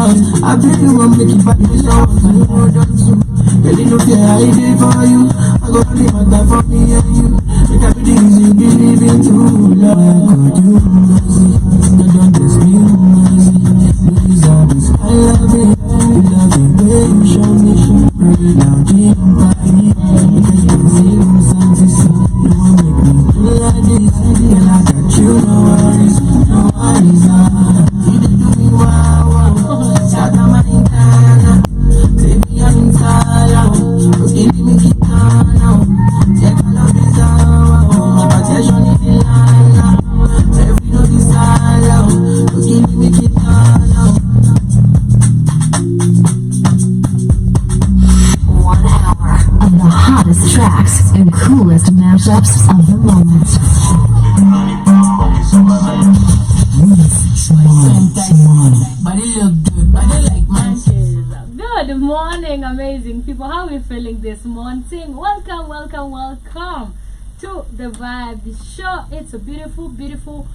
house. I really want to make it back to the house. I know what I'm doing. Girl, you know care I did for you. I go only my time for me and you. Make everything you believe in true love. Could you mercy? No, don't just be mercy. You deserve this. I love it. You love it. Way you show me. Pray now, deep by me. Because you see me something so. You won't make me feel like this. Girl, I got you. No worries. No worries. You did do me wow, wow. Shout out my intana. Baby, I'm inside out. Cause give me guitar now. Take all of this out. If I tell you need the line now. Every no desire out. Cause give me guitar now. 1 hour of the hottest tracks and coolest mashups of the moment. Body look good, body like mine. Good morning, amazing people. How are we feeling this morning? Welcome, welcome, welcome to the Vibez show. It's a beautiful, beautiful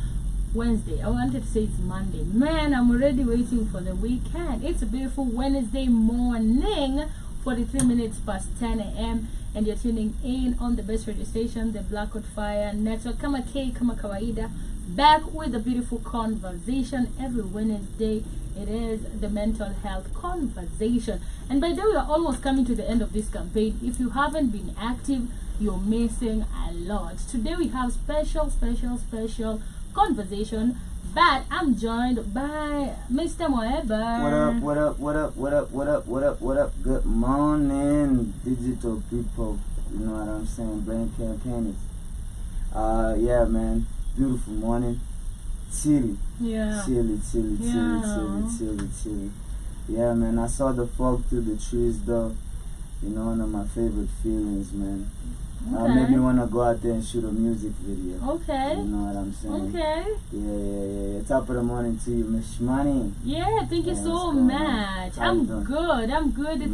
Wednesday. I wanted to say it's Monday. Man, I'm already waiting for the weekend. It's a beautiful Wednesday morning, 43 minutes past 10 a.m. and you're tuning in on the best radio station, the Blackwood Fire Network. Kama K, kama kawaida, back with a beautiful conversation every Wednesday. It is the mental health conversation. And by the way, we are almost coming to the end of this campaign. If you haven't been active, you're missing a lot. Today we have special conversation, but I'm joined by Mr. Moeber. What up? Good morning, digital people. You know what I'm saying? Brain campaigns. Yeah, man. Beautiful morning. Chilly. Yeah. Chilly. Yeah, man. I saw the fog through the trees, though. You know, one of my favorite feelings, man. Okay. Made me want to go out there and shoot a music video. Okay. You know what I'm saying? Okay. Yeah. Top of the morning to you, Miss Shmoney. Yeah, thank you so much. I'm good.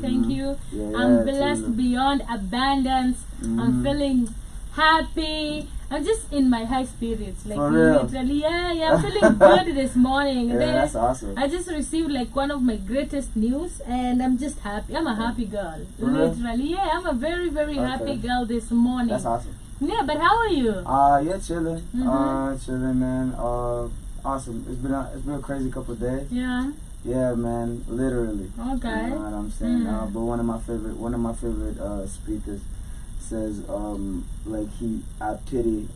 Thank you. Yeah, I'm blessed beyond abundance. I'm feeling happy. I'm just in my high spirits, like literally. Yeah. I'm feeling good this morning. Yeah, that's awesome. I just received like one of my greatest news, and I'm just happy. I'm a happy girl, For real? literally. Yeah, I'm a very, very happy girl this morning. That's awesome. Yeah, but how are you? Yeah, chilling. Chilling, man. Awesome. It's been a crazy couple of days. Yeah. Yeah, man. Literally. Okay. You know what I'm saying? But one of my favorite speakers says, like I pity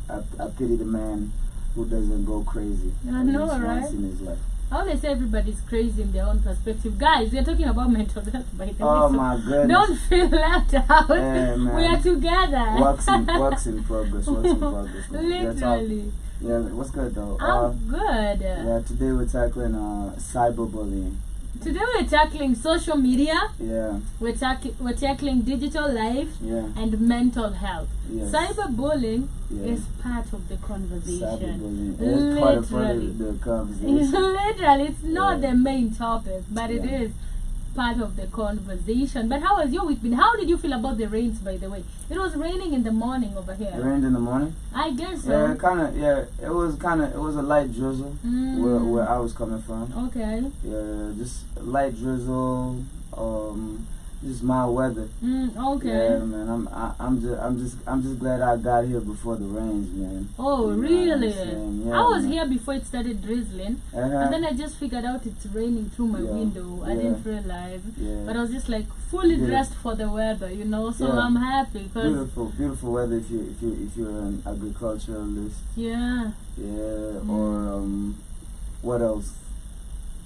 the man who doesn't go crazy. I know, right? Once in his life. I always say everybody's crazy in their own perspective. Guys, we're talking about mental health, by the way. Oh my goodness. Don't feel left out. Yeah, man. We are together. Works in progress. Man. Literally. Yeah, what's good though? I'm good. Yeah, today we're tackling cyberbullying. Today we're tackling social media. Yeah. We're tackling digital life. Yeah. And mental health. Yes. Cyberbullying is part of the conversation. Cyberbullying is part of the conversation. Literally, it's not the main topic, but it is part of the conversation. But how was your week been? How did you feel about the rains, by the way? It was raining in the morning over here. It rained in the morning? I guess so. Yeah, it was a light drizzle where I was coming from. Okay. Yeah, just light drizzle, just mild weather. Okay. Yeah, man. I'm just glad I got here before the rains, man. Oh, you know really? Yeah, I was here before it started drizzling, and then I just figured out it's raining through my window. I didn't realize, but I was just like fully dressed for the weather, you know. So I'm happy. Beautiful weather if you're an agriculturalist. Yeah. Yeah. Or what else?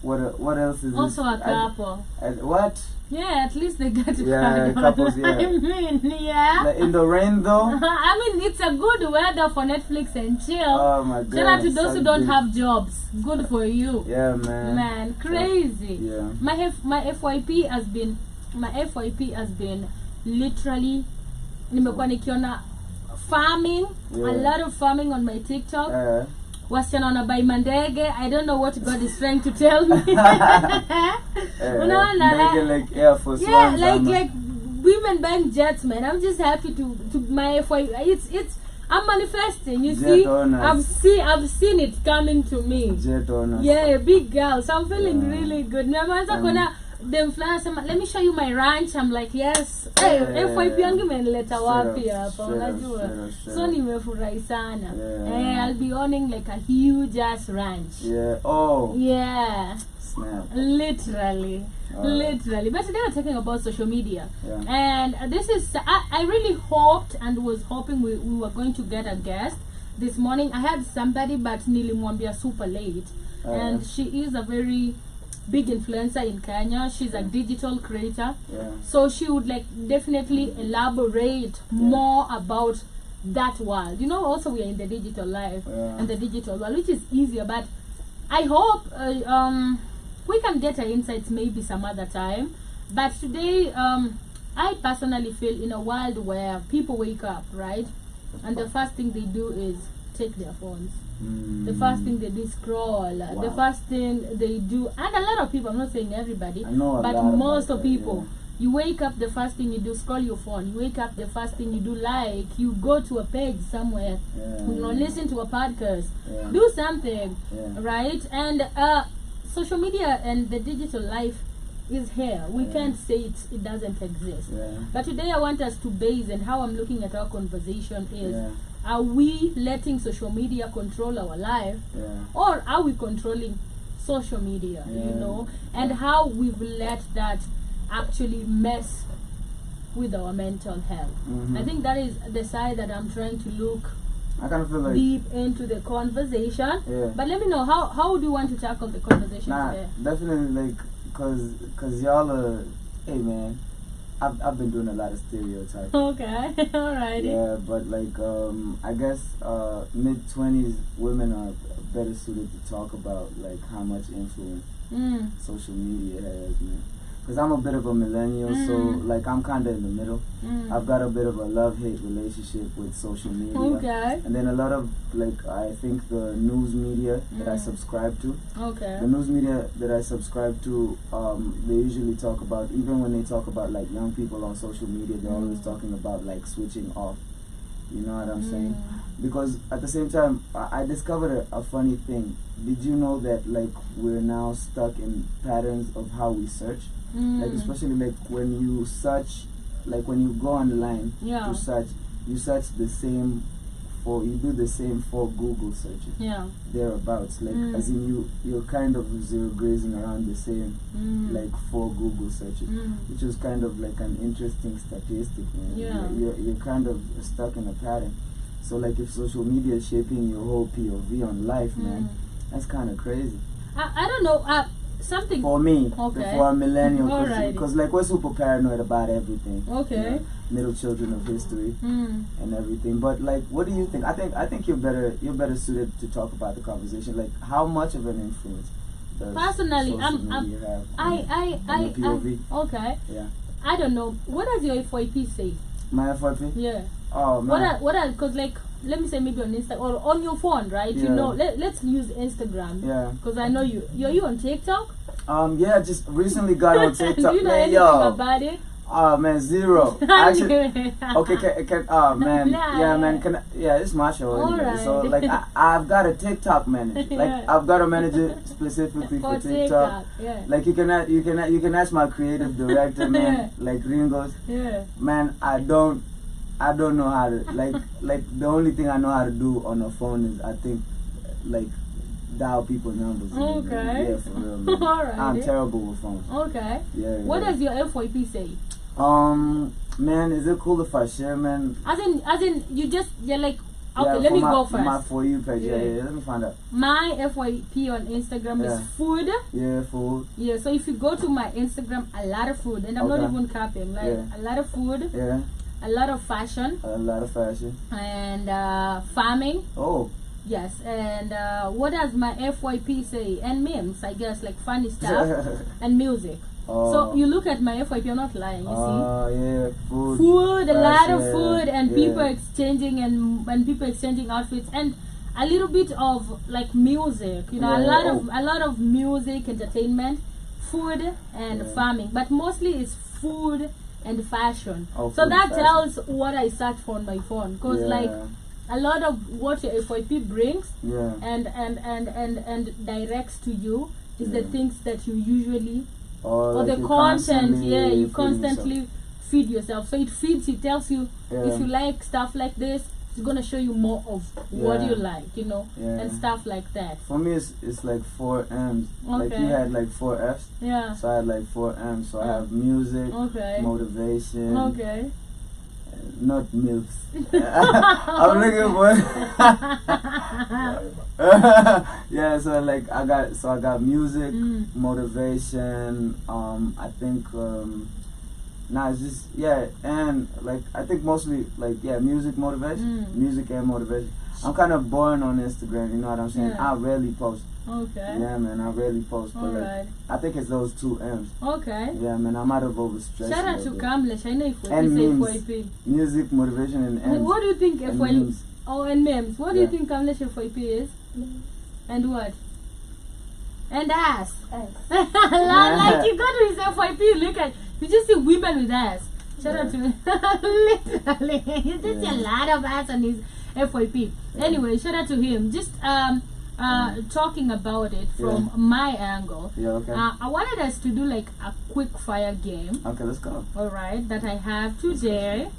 What else is also this? a couple? What? Yeah, at least they got to couples, yeah. I mean, yeah. Like in the rain, though? I mean, it's a good weather for Netflix and chill. Oh, my God. Shout out to those who don't have jobs. Good for you. Yeah, man. Man, crazy. Yeah. My FYP has been literally, nimekuwa nikiona farming, a lot of farming on my TikTok. Wasichana wanabai mandege. I don't know what God is trying to tell me. Like Air Force One. Yeah, like women buying jets, man. I'm just happy to my FY. It's I'm manifesting. You Jet see, owners. I've seen it coming to me. Jet owners. Yeah, big girl. So I'm feeling Yeah. really good. Them flowers, let me show you my ranch. I'm like, yes. Hey, Yeah. FYP yangu imenileta wapi hapa, Straight up, unajua. straight So up. nimefurahi sana. Yeah. I'll be owning like a huge ass ranch. Yeah. Oh. Yeah. Snap. Literally. Alright. Literally. But today we're talking about social media. Yeah. And this is, I really hoped and was hoping we were going to get a guest this morning. I had somebody, but nilimwambia super late. And she is a very big influencer in Kenya. She's a digital creator. Yeah. So she would like definitely elaborate more about that world. You know, also we are in the digital life and the digital world, which is easier. But I hope we can get her insights maybe some other time. But today, I personally feel in a world where people wake up, right? And the first thing they do is take their phones. The first thing they do is scroll. The first thing they do, and a lot of people, I'm not saying everybody, I know a but lot most about of that, people, you wake up, the first thing you do, scroll your phone. You wake up, the first thing you do, like, you go to a page somewhere, you know, listen to a podcast, do something, right? And social media and the digital life is here. We can't say it doesn't exist. But today I want us to base, and how I'm looking at our conversation is, are we letting social media control our life, or are we controlling social media, you know, and how we've let that actually mess with our mental health. I think that is the side that I'm trying to look I kind of feel like deep into the conversation. But let me know, how do you want to tackle the conversation today? definitely, like, cause y'all are, hey man, I've been doing a lot of stereotypes. Okay, alrighty. Yeah, but like I guess mid-20s women are better suited to talk about like how much influence social media has, man. Because I'm a bit of a millennial, so like I'm kind of in the middle. I've got a bit of a love-hate relationship with social media. Okay. And then a lot of, like, I think the news media that I subscribe to. Okay. The news media that I subscribe to, they usually talk about, even when they talk about like young people on social media, they're always talking about like switching off. You know what I'm saying? Because at the same time, I discovered a funny thing. Did you know that like we're now stuck in patterns of how we search? Like especially like when you search, like when you go online to search, you search the same you do the same 4 Google searches. Thereabouts. Like as in you're kind of zero grazing around the same like 4 Google searches. Which is kind of like an interesting statistic, man. You're kind of stuck in a pattern. So like if social media is shaping your whole POV on life, man, that's kind of crazy. I don't know, something for me, okay. For a millennial, because Alrighty. like we're super paranoid about everything. Okay. You know, middle children of history and everything. But like, what do you think? I think you're better suited to talk about the conversation. Like, how much of an influence does personally social media have on the POV? Okay. Yeah. I don't know. What does your FYP say? My FYP? Yeah. Oh man. What are because like, let me say maybe on Insta or on your phone, right? Yeah. You know, let's use Instagram. Yeah. Because I know you on TikTok. Yeah, just recently got on TikTok. Do you know man, anything yo. about it? Oh man, zero. Actually, okay, can oh man, yeah man, it's my show anyway. Alright. So like I've got a TikTok manager. Like I've got a manager specifically for TikTok. Yeah. Like you can ask my creative director, man. Like Ringos. Yeah. Man, I don't know how to like the only thing I know how to do on a phone is I think like dial people numbers. Okay. Yeah, for real, man. Alright. I'm terrible with phones. Okay. Yeah. What does your FYP say? Man, is it cool if I share, man? As in, you're like, okay, Yeah, let me go for my first. For You page, Yeah. yeah, let me find out. My FYP on Instagram Yeah. is food. Yeah, food. Yeah, so if you go to my Instagram, a lot of food, and I'm not Okay. even capping, like Yeah. a lot of food, Yeah, a lot of fashion, a lot of fashion. and farming. Oh. Yes, and what does my FYP say? And memes, I guess, like funny stuff and music. Oh. So you look at my FYP, I'm not lying, you see. Yeah, food. Food, a lot of fashion, food, and yeah. people exchanging and people exchanging outfits, and a little bit of like music, you know, Yeah, a lot of music, entertainment, food, and farming, but mostly it's food and fashion. Oh, so food that and fashion. tells what I search for on my phone, because like a lot of what your FYP brings Yeah. and directs to you is the Yeah. things that you usually or like the you content, constantly yeah, you feeding constantly yourself. feed yourself. So it tells you Yeah. if you like stuff like this, it's gonna show you more of what Yeah. you like, you know, Yeah. and stuff like that. For me, it's like 4 M's. Like Okay. you had like 4 F's, Yeah. so I had like 4 M's. So I have music, Okay. motivation, Okay. not milks. I'm looking for. Yeah, so like I got music, motivation. I think it's just and like I think mostly like music, motivation, music and motivation. I'm kind of boring on Instagram, you know what I'm saying? Yeah. I rarely post. Okay. Yeah, man, I rarely post, but like Alright. I think it's those 2 M's. Okay. Yeah, man, I might have overstressed. Shout a out little to bit. Kamlesh. I know if And we say memes. FYP. Music, motivation, and M's. What do you think And FYP? memes. Oh, and memes. What do you Yeah. think Kamlesh FYP is? And what? And ass. Like you go to his FYP, look at. You just see women with ass. Shout out to me. Literally, you just see a lot of ass on his FYP. Anyway, shout out to him. Just talking about it from my angle. Yeah, okay. I wanted us to do like a quick fire game. Okay, let's go. All right, that I have today.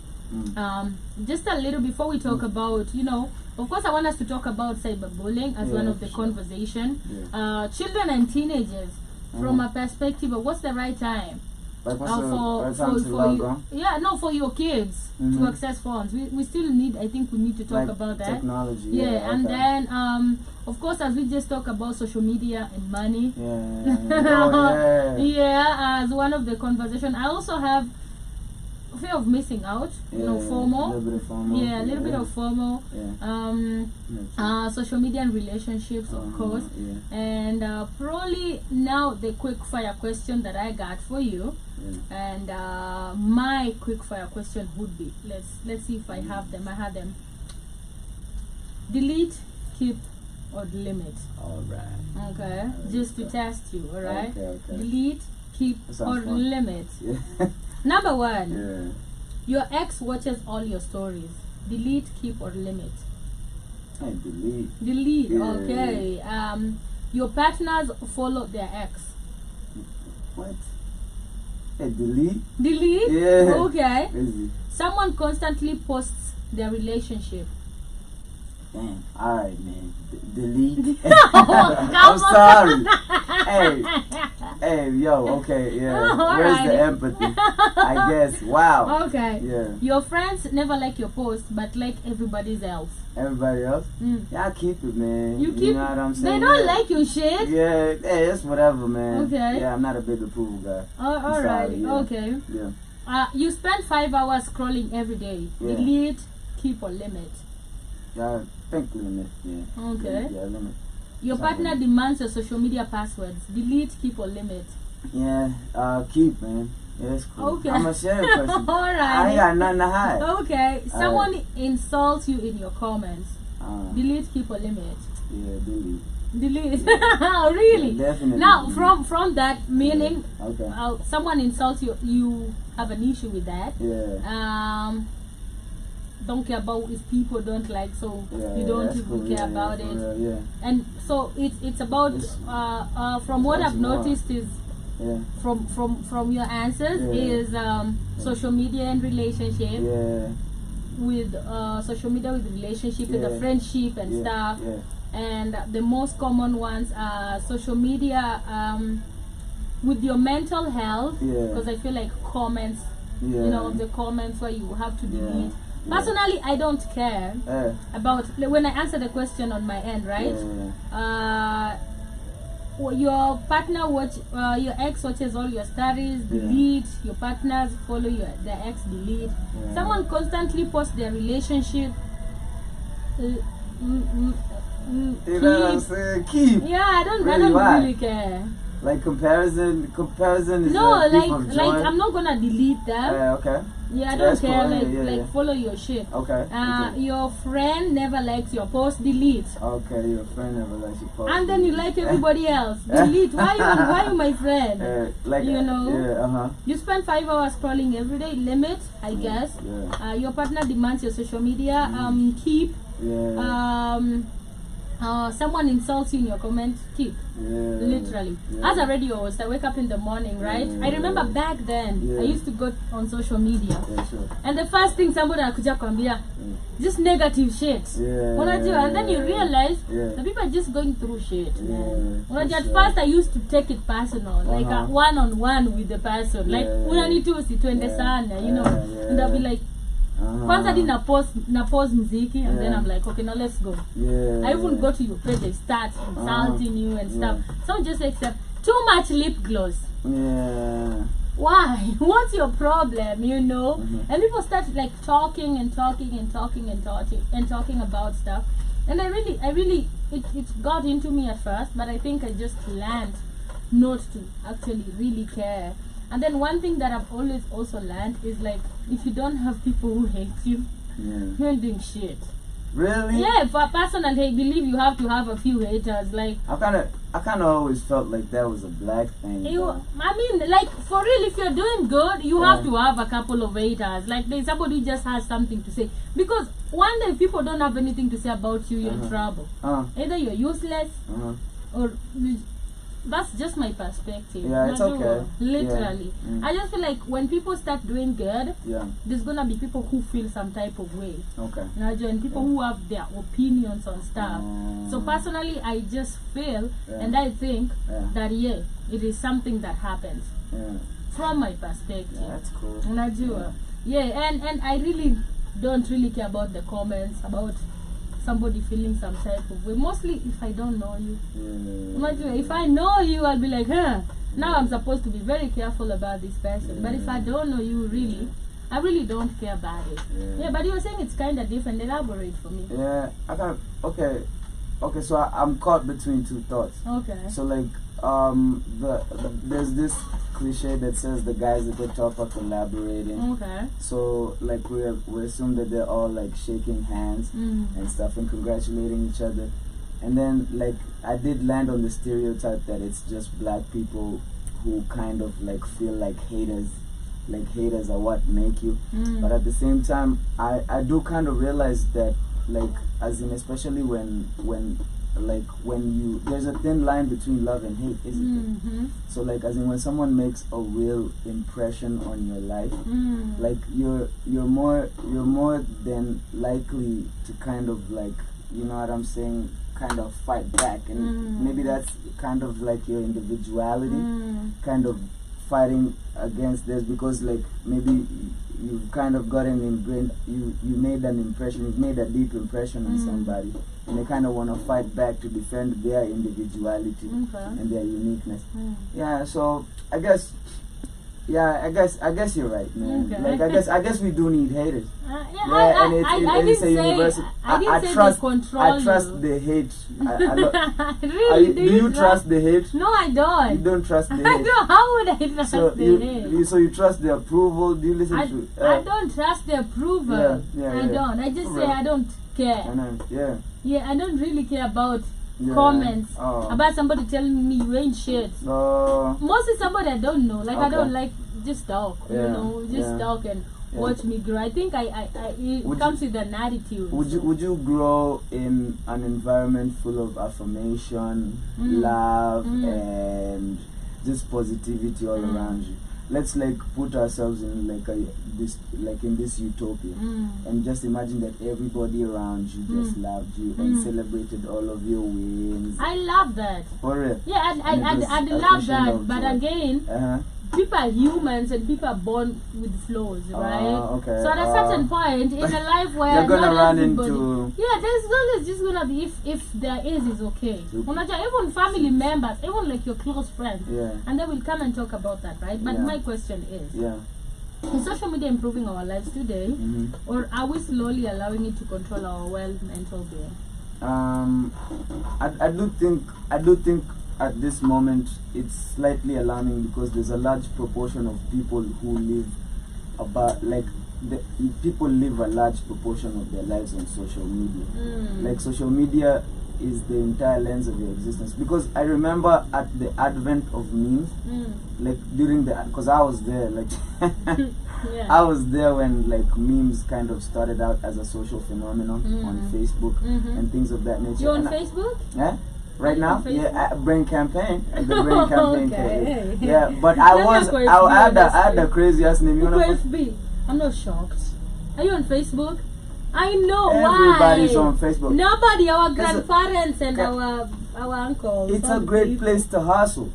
Just a little before we talk about, you know, of course, I want us to talk about cyberbullying as one of the conversation. Yeah. Children and teenagers, from a perspective of what's the right time. Like what's the right time to log on? Yeah, no, for your kids to access phones. We still need, I think we need to talk Like about that. technology. Yeah, and okay. then of course, as we just talk about social media and money. Yeah. As one of the conversation, I also have fear of missing out. You know, FOMO. A little bit of FOMO. Yeah, a little bit of FOMO. Yeah. Social media and relationships, of course. Yeah. And probably now the quick fire question that I got for you. Yeah. And my quick fire question would be, let's see if I have them. I have them. Delete, keep, or limit. All right. Okay, just to test you. All right. Okay. Delete, keep, That sounds or fun. limit. Yeah. Number one. Yeah. Your ex watches all your stories. Delete, keep, or limit. Hey, delete. Delete. Yeah. Okay. Your partners follow their ex. What? Hey, delete. Delete. Yeah. Okay. Crazy. Someone constantly posts their relationship. Damn. All right, man. Delete. Come I'm sorry. Hey, yo. Okay, yeah. Where's Alrighty. the empathy? I guess. Wow. Okay. Yeah. Your friends never like your post, but like everybody else. Everybody else? Yeah, I keep it, man. You keep. You know what I'm saying? They don't Yeah. like your shit. Yeah, hey, it's whatever, man. Okay. Yeah, I'm not a big approval guy. All sorry, right. yeah. Okay. Yeah. You spend 5 hours scrolling every day. Yeah. Delete, keep, or limit. Yeah, think limit. Yeah. Okay. Yeah, limit. Your partner demands your social media passwords. Delete, keep, or limit. Yeah, keep, man. Yeah, it's cool. Okay. I'm a sharing person. Alright. I ain't got nothing to hide. Okay. Someone insults you in your comments. Delete, keep, or limit. Yeah, delete. Delete. Really? Yeah, definitely. Now, from that meaning, Okay. someone insults you, you have an issue with that. Yeah. Don't care about if people don't like, so Yeah, you don't that's even cool. care Yeah, about for it. real, yeah. And so it's about from what That's I've more. noticed is Yeah. from your answers is social media and relationship Yeah. with social media with relationship with the Yeah. friendship and stuff. Yeah. And the most common ones are social media with your mental health, Yeah. because I feel like comments, Yeah. you know, the comments where you have to delete. Yeah. Personally, I don't care Yeah. about when I answer the question on my end, right? Yeah. Your partner your ex watches all your stories. Delete. Your partners follow the ex. Delete. Yeah. Someone constantly posts their relationship. You know what I'm Keep. saying? Keep. Yeah, I don't Why? really care. Like comparison is No, a thief of joy. like I'm not gonna delete them. Okay. Yeah, I So don't that's care. cool. Like Yeah. follow your shit. Okay. Your friend never likes your post. Delete. Okay, your friend never likes you post. And then you like everybody else. Delete. Why you my friend? Like You know. Yeah. You spend 5 hours scrolling every day. Limit, I guess. Yeah. Your partner demands your social media. Keep. Someone insults you in your comment, keep. Literally. As a radio host, I wake up in the morning, right? I remember back then, I used to go on social media. And the first thing somebody akuja kwambia, just negative shit. Unajua, and then you realize the people are just going through shit. Unajua, at first I used to take it personal, like a one-on-one with the person. Like, unanitusi tuende sana, you know. And I'll be like, once I did na pause mziki, and then I'm like, okay, now let's go. I even go to your page, they start insulting you and stuff. So just accept too much lip gloss. Why? What's your problem? You know? And people start like talking about stuff. And I really, it got into me at first, but I think I just learned not to actually really care. And then one thing that I've always also learned is like, if you don't have people who hate you, you ain't doing shit. Really? Yeah, for personally, I believe you have to have a few haters. Like, I kind of always felt like that was a black thing. I mean, like, for real, if you're doing good, you have to have a couple of haters. Like, there's somebody who just has something to say. Because one day, if people don't have anything to say about you, you're in trouble. Either you're useless or... That's just my perspective. Yeah, it's okay. Literally. I just feel like when people start doing good, there's gonna be people who feel some type of way. Okay. And people who have their opinions on stuff. So personally, I just feel and I think that it is something that happens from my perspective. Yeah, that's cool. And and I really don't really care about the comments about somebody feeling some type of way. Mostly if I don't know you. If I know you, I'll be like, now I'm supposed to be very careful about this person. But if I don't know you really, I really don't care about it. But you were saying it's kind of different. Elaborate for me. Okay, so I'm caught between two thoughts. Okay. So like, there's this cliche that says the guys at the top are collaborating. Okay. So like we assume that they're all like shaking hands and stuff and congratulating each other. And then like I did land on the stereotype that it's just black people who kind of like feel like haters. Like haters are what make you. But at the same time, I do kind of realize that like as in especially when you there's a thin line between love and hate, isn't it? So like as in when someone makes a real impression on your life, like you're more than likely to kind of like, you know what I'm saying, kind of fight back. And maybe that's kind of like your individuality kind of fighting against this, because like maybe you've kind of gotten ingrained, you made an impression, you've made a deep impression on somebody, and they kind of want to fight back to defend their individuality and their uniqueness. So I guess you're right, man. Like I guess we do need haters. It's a universal. I trust the hate. Really? Do you trust the hate? No, I don't. You don't trust the hate. I don't. How would I trust the hate? So you trust the approval? Do you listen to? I don't trust the approval. I don't. I just say I don't care. I don't really care about comments about somebody telling me you ain't shit. Mostly somebody I don't know. Like I don't like just talk. You know, just talk and watch me grow. I think it comes with an attitude. Would you grow in an environment full of affirmation, love, and just positivity all around you? Let's like put ourselves in like this utopia, and just imagine that everybody around you just loved you and celebrated all of your wins. I love that. For real? Yeah, I love that. But again, people are humans and people are born with flaws, right? Okay. So at a certain point in a life where you're gonna not run everybody, into there's always just gonna be if there is okay. Even family members, even like your close friends, and they will come and talk about that, right? But my question is, is social media improving our lives today, or are we slowly allowing it to control our mental being? I do think at this moment it's slightly alarming, because there's a large proportion of people who live people live a large proportion of their lives on social media. Like social media is the entire lens of your existence. Because I remember at the advent of memes, like during the, because I was there, like Yeah. I was there when like memes kind of started out as a social phenomenon on Facebook and things of that nature. You on And Facebook? yeah. Right now, on Facebook? yeah, brain campaign, the brain campaign. Okay. Yeah, but I Let me had the craziest name. You know, QFB. I'm not shocked. Are you on Facebook? I know everybody's why. on Facebook. Nobody, our There's a- grandparents and Ca- our uncles. It's all a the great people. place to hustle.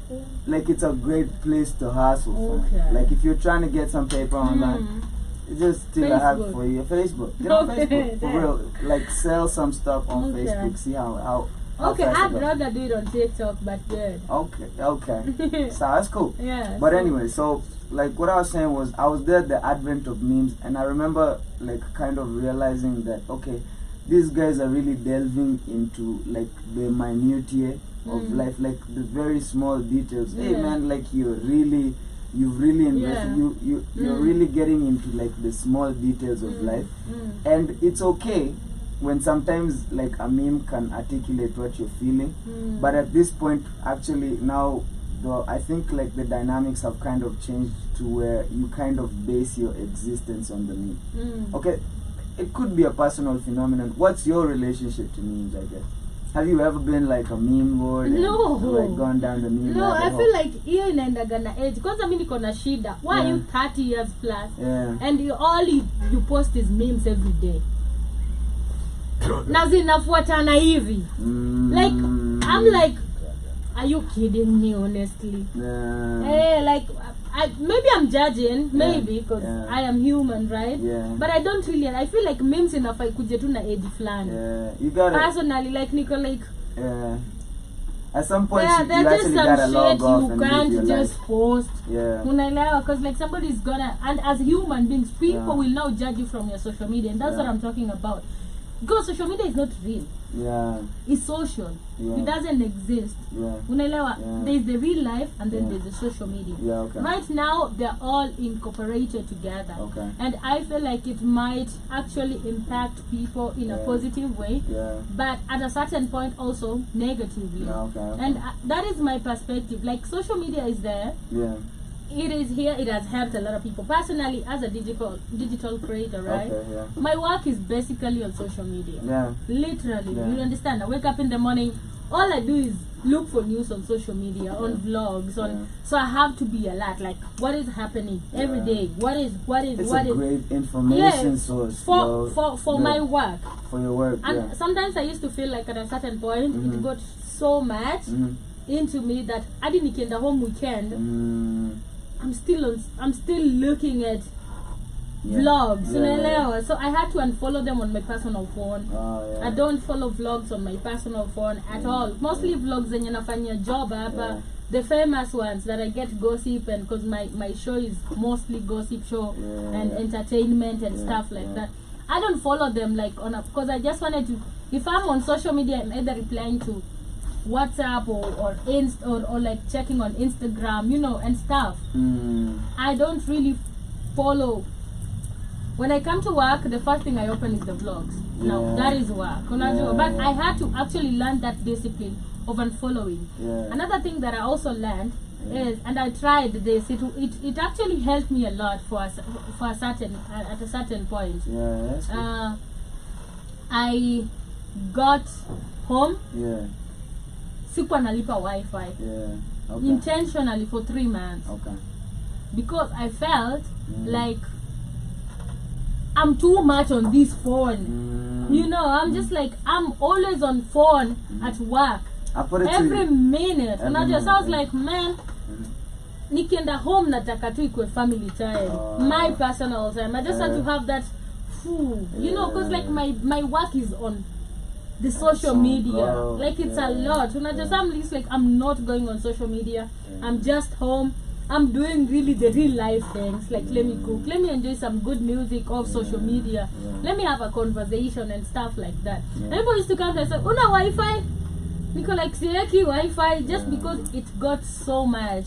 Like it's a great place to hustle. fam. Okay. Like if you're trying to get some paper online, it's just still a hack Facebook. for you. Facebook. Get on Okay, Facebook for there. real. Like sell some stuff on Okay. Facebook. See how Okay, fast it I'd goes. rather do it on TikTok, but good. Okay. So that's cool. Yeah. But so- anyway, so like what I was saying was I was there at the advent of memes, and I remember like kind of realizing that okay, these guys are really delving into like the minutiae of life, like the very small details. Hey Yeah. man, like you've really invested. Yeah. You're really getting into like the small details of life, and it's okay when sometimes like a meme can articulate what you're feeling. But at this point, actually now, though, I think like the dynamics have kind of changed to where you kind of base your existence on the meme. Okay, it could be a personal phenomenon. What's your relationship to memes, I guess? Have you ever been like a meme board and No. like gone down the meme No, rabbit I hole? feel like hiyo inaendaga na age. Kwanza mimi niko na shida. Why are Yeah. you 30 years plus? Yeah. And you post is memes every day. Na zinafuatana hivi. Like I'm like, are you kidding me honestly? Yeah. Eh, like maybe I'm judging, maybe because yeah. I am human, right? Yeah. But I don't really. I feel like memes inafai kuja tu na age fulani. Yeah. You gotta. Personally, like Nico, like Yeah. At some point, yeah, you there's just actually gotta some log shit off you and live can't your just life. post. Yeah. Unaelewa, because like somebody's gonna, and as human beings, people Yeah. will now judge you from your social media, and that's what Yeah. I'm talking about. Because social media is not real. Yeah. It's social. Yeah. It doesn't exist. Yeah. Unaelewa, Yeah. there's the real life and then Yeah. there's the social media. Yeah, okay. Right now, they're all incorporated together. Okay. And I feel like it might actually impact people in a Yeah. positive way, Yeah. but at a certain point also negatively. Yeah, okay. And that is my perspective. Like social media is there. Yeah. It is here. It has helped a lot of people. Personally, as a digital creator, right? Okay, yeah. My work is basically on social media. Yeah. Literally, Yeah. you understand? I wake up in the morning. All I do is look for news on social media, on vlogs, on. Yeah. So I have to be alert. Like, what is happening every Yeah. day? What is It's a great information source for Yeah. my work. For your work. And Yeah. sometimes I used to feel like at a certain point it got so much into me that I didn't get the home weekend. I'm still looking at vlogs, Yeah, unaelewa? So I had to unfollow them on my personal phone. Oh, yeah. I don't follow vlogs on my personal phone at all. Mostly vlogs zenye nafanya job hapa. Yeah. The famous ones that I get gossip, and because my show is mostly gossip show and entertainment and stuff like that. I don't follow them like on a, because I just wanted to, if I'm on social media, I'm either replying to WhatsApp or like checking on Instagram, and stuff. I don't really follow. When I come to work, the first thing I open is the vlogs. Now Yeah. that is work. Unajua? Yeah, But yeah. I had to actually learn that discipline of unfollowing. Yeah. Another thing that I also learned is, and I tried this. It actually helped me a lot at a certain point. Yeah, that's good. I got home. Yeah. Sikuwa nalipa Wi-Fi Yeah. Okay. intentionally for 3 months Okay. because I felt like I'm too much on this phone. I'm just like I'm always on phone at work I put it to every you. minute. Every Unajua, so I was minute, like, man, nikienda home nataka tu ikwe family time, my personal time. I just want to have that, because like my work is on the social media. Like it's a lot. Unajua, so I'm just like, I'm not going on social media. I'm just home. I'm doing really the real life things, like let me cook, let me enjoy some good music off social media, let me have a conversation and stuff like that. And people used to come and say, una Wi-Fi? Nico, like, siweki Wi-Fi, just because it got so much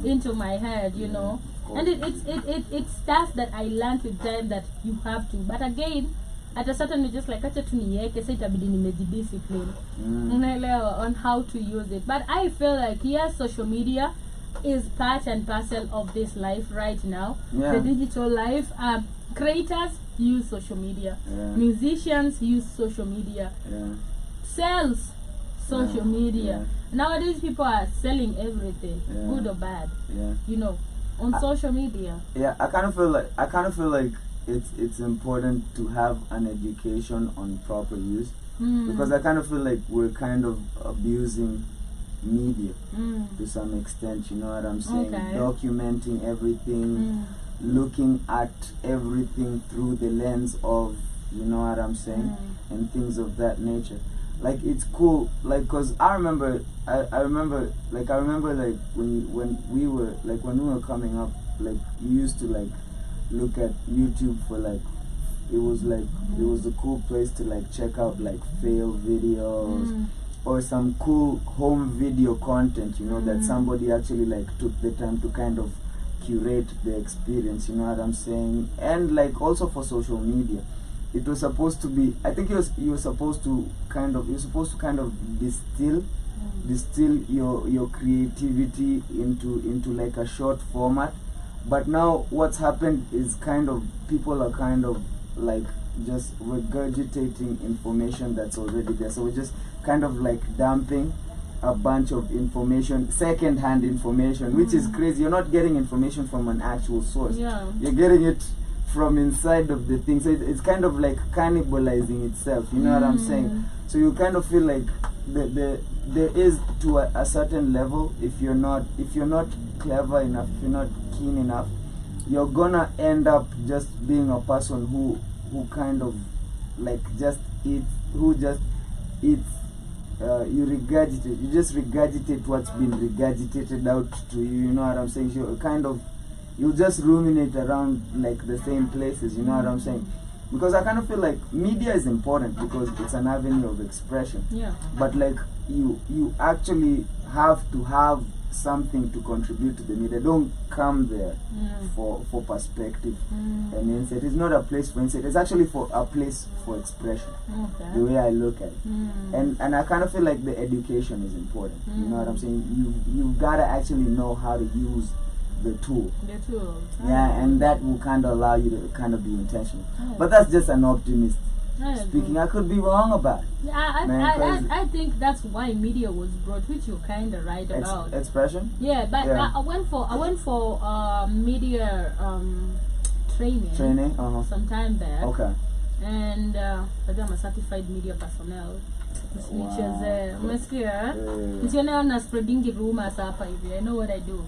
into my head, And it's stuff that I learned with time that you have to. But again, at a certain you're just like acha tu niweke sasa itabidi nimejidiscipline unaelewa on how to use it. But I feel like yes, social media is part and parcel of this life right now. Yeah. The digital life. Creators use social media. Yeah. Musicians use social media. Yeah. Sales social media. Nowadays people are selling everything, Yeah. good or bad. Yeah. You know, on social media. Yeah, I kind of feel like it's important to have an education on proper use because I kind of feel like we're kind of abusing media to some extent, you know what I'm saying? Okay. Documenting everything, looking at everything through the lens of, you know what I'm saying, and things of that nature. Like it's cool, like, cause I remember like when we were coming up, like you used to like look at YouTube for like, it was a cool place to like check out like fail videos or some cool home video content, you know, that somebody actually like took the time to kind of curate the experience, you know what I'm saying? And like also for social media, it was supposed to be, I think you were supposed to kind of distill your creativity into like a short format. But now what's happened is kind of people are kind of like just regurgitating information that's already there. So we're just kind of like dumping a bunch of information, second-hand information, which is crazy. You're not getting information from an actual source. Yeah. You're getting it from inside of the thing. So it's kind of like cannibalizing itself. You know what I'm saying? So you kind of feel like there is to a certain level, if you're not clever enough, if you're not keen enough, you're gonna end up just being a person who kind of like just eats, you regurgitate what's been regurgitated out to you, you know what I'm saying? You just ruminate around like the same places, you know what I'm saying? Because I kind of feel like media is important because it's an avenue of expression. Yeah. But like you actually have to have something to contribute to the media. Don't come there for perspective and insight. It's not a place for insight. It's actually for a place for expression. Okay. The way I look at it. And I kind of feel like the education is important. You know what I'm saying? You've gotta actually know how to use the tool. The tool. Yeah, and that will kind of allow you to kind of be intentional. But that's just an optimist speaking. I could be wrong about it. I think that's why media was brought, which you're kind of right about. Expression? Yeah, but Yeah. I went for media training some time back. Okay. And I'm a certified media personnel. Umesikia? Msione na spreading rumors hapa hivi. I know what I do.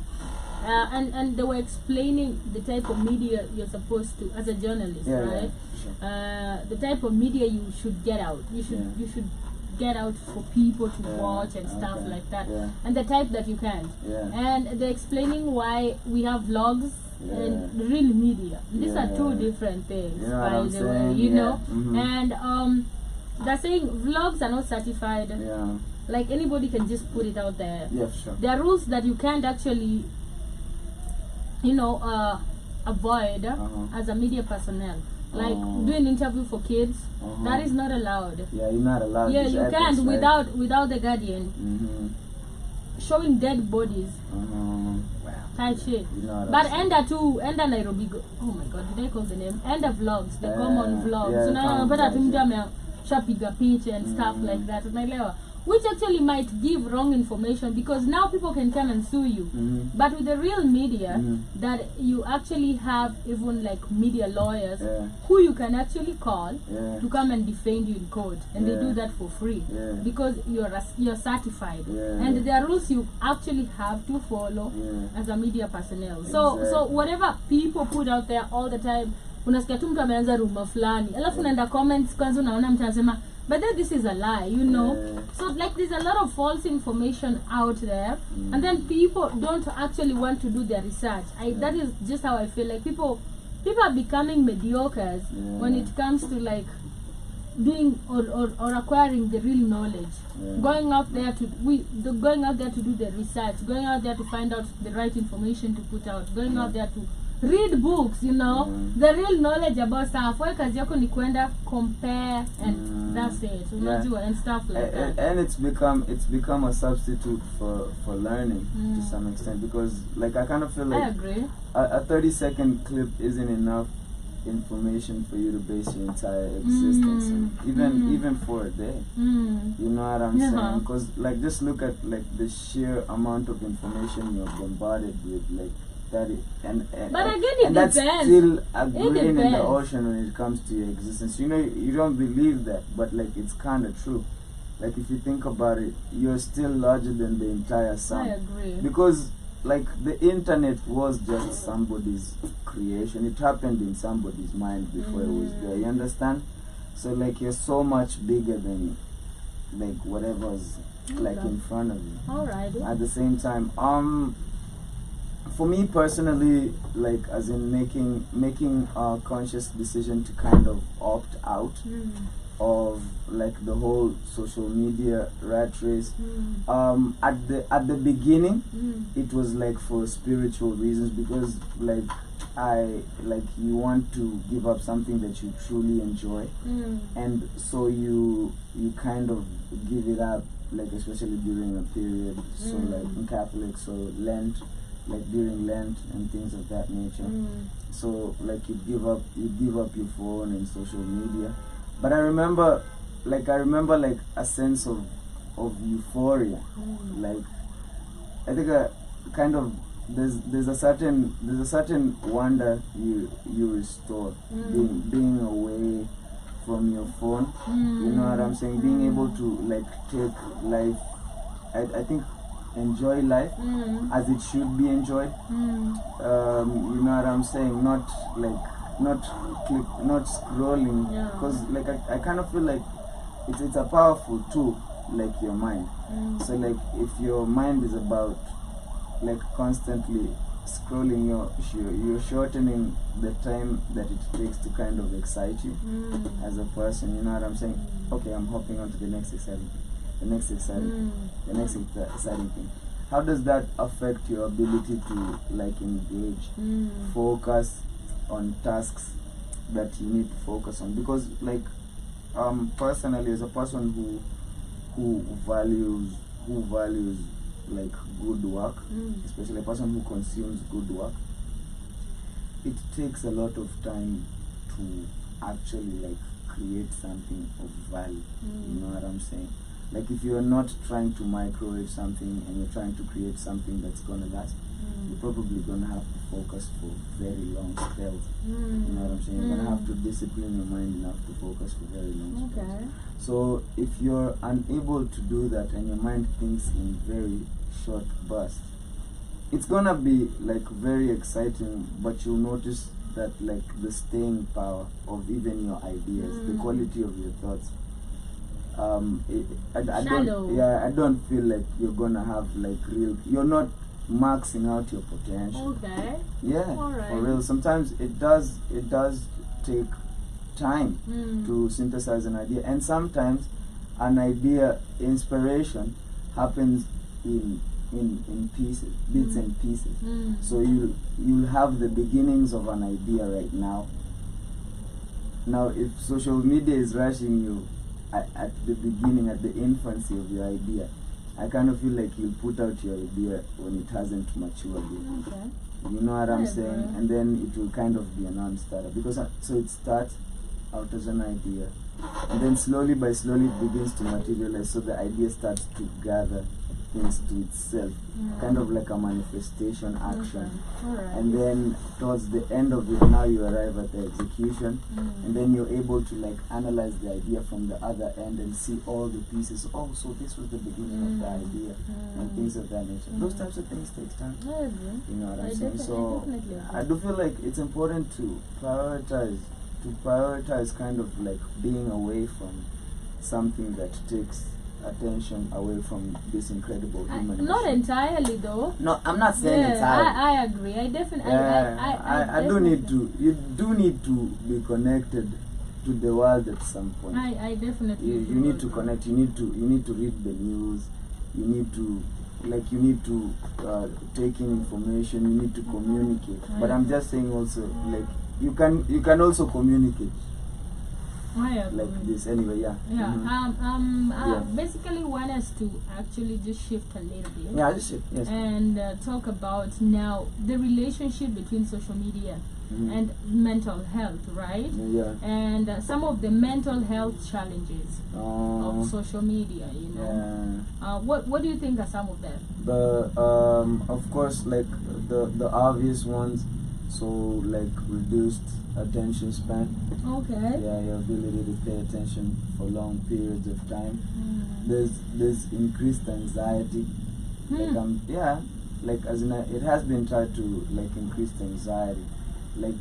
And they were explaining the type of media you're supposed to, as a journalist, right? Yeah, sure. The type of media you should get out. You should get out for people to watch and stuff like that. Yeah. And the type that you can't. Yeah. And they're explaining why we have vlogs and real media. These are two different things, you know by what I'm the saying? way, you know. Mhm. And they're saying vlogs are not certified. Yeah. Like anybody can just put it out there. Yeah, sure. There are rules that you can't actually, avoid as a media personnel. Like doing interview for kids, that is not allowed. Yeah, you're not allowed. Yeah, these you ethics, can't right? without the guardian. Showing dead bodies, type shit. You know what But I'm saying? enda Nairobi. Oh my God, did I call the name? Enda vlogs, the common vlogs. yeah, So the common unapata tu vlogs, mtu ameshapiga picha and stuff like that. Unaelewa? Which actually might give wrong information because now people can come and sue you. But with the real media, that you actually have even like media lawyers who you can actually call to come and defend you in court, and they do that for free because you're certified, and there are rules you actually have to follow as a media personnel. So whatever people put out there all the time, unasikia tu mtu ameanza rumor fulani, alafu unaenda comments kwanza unaona mtu anasema but then this is a lie, you know. So like there's a lot of false information out there, and then people don't actually want to do their research. That is just how I feel. Like people are becoming mediocres when it comes to like doing or acquiring the real knowledge. Going out there to do the research, going out there to find out the right information to put out, going out there to read books, you know, the real knowledge about stuff. Why kazi yako ni kwenda compare and that's it. Unajua, and stuff like that. And it's become a substitute for learning to some extent, because like I kind of feel like I agree. A 30-second clip isn't enough information for you to base your entire existence on, even for a day. You know what I'm saying? Because like just look at like the sheer amount of information you're bombarded with, like that but again, it that's depends. still a grain in the ocean when it comes to your existence. You know, you don't believe that, but like it's kind of true. Like if you think about it, you're still larger than the entire sun. I agree. Because like the internet was just somebody's creation. It happened in somebody's mind before it was there. You understand? So like you're so much bigger than like whatever's like in front of you. Alright. At the same time, for me personally, like as in making a conscious decision to kind of opt out of like the whole social media rat race. At the beginning, it was like for spiritual reasons, because like you want to give up something that you truly enjoy, and so you kind of give it up, like especially during a period. So like in Catholic, so Lent, like during Lent and things of that nature. So like you give up your phone and social media. But I remember a sense of euphoria. Like I think kind of there's a certain wonder you restore being away from your phone. You know what I'm saying? Being able to like take life, I think enjoy life as it should be enjoyed. You know what I'm saying? Not scrolling, because like I kind of feel like it's a powerful tool, like your mind. So like if your mind is about like constantly scrolling, you're shortening the time that it takes to kind of excite you as a person. You know what I'm saying? Okay, I'm hopping on to the next exciting thing. How does that affect your ability to like engage, focus on tasks that you need to focus on? Because like personally, as a person who values like good work, especially a person who consumes good work, it takes a lot of time to actually like create something of value. You know what I'm saying? Like if you're not trying to microwave something and you're trying to create something that's gonna last, you're probably gonna have to focus for very long spells. You know what I'm saying? You're gonna have to discipline your mind enough to focus for very long spells. So if you're unable to do that and your mind thinks in very short bursts, it's gonna be like very exciting, but you'll notice that like the staying power of even your ideas, the quality of your thoughts, I don't feel like you're gonna have like you're not maxing out your potential. For real. Sometimes it does take time to synthesize an idea, and sometimes an idea inspiration happens in pieces, bits and pieces. So you'll have the beginnings of an idea right now. Now if social media is rushing you at the beginning, at the infancy of your idea, I kind of feel like you'll put out your idea when it hasn't matured yet. You know what I'm saying? And then it will kind of be a non-starter, because so it starts out as an idea, and then slowly it begins to materialize. So the idea starts to gather things to itself, kind of like a manifestation action. And then towards the end of it, now you arrive at the execution, and then you're able to like analyze the idea from the other end and see all the pieces. Oh, so this was the beginning of the idea, and things of that nature. Those types of things take time. You know what I'm saying? So I do feel like it's important to prioritize kind of like being away from something that takes attention away from this incredible human. Not entirely though. No, I'm not saying entirely. I agree. I definitely. I do need to. You do need to be connected to the world at some point. I definitely. You need to connect. You need to read the news. You need to like you need to take in information, you need to communicate. But I'm just saying also, like you can also communicate like this anyway. Basically want us to actually just shift a little bit, just shift, yes, and talk about now the relationship between social media and mental health, right? And some of the mental health challenges of social media, you know. What do you think are some of them? Of course, like the obvious ones. So like reduced attention span. Okay. Yeah, your ability to pay attention for long periods of time. There's increased anxiety. Like as in it has been tried to like increase anxiety. Like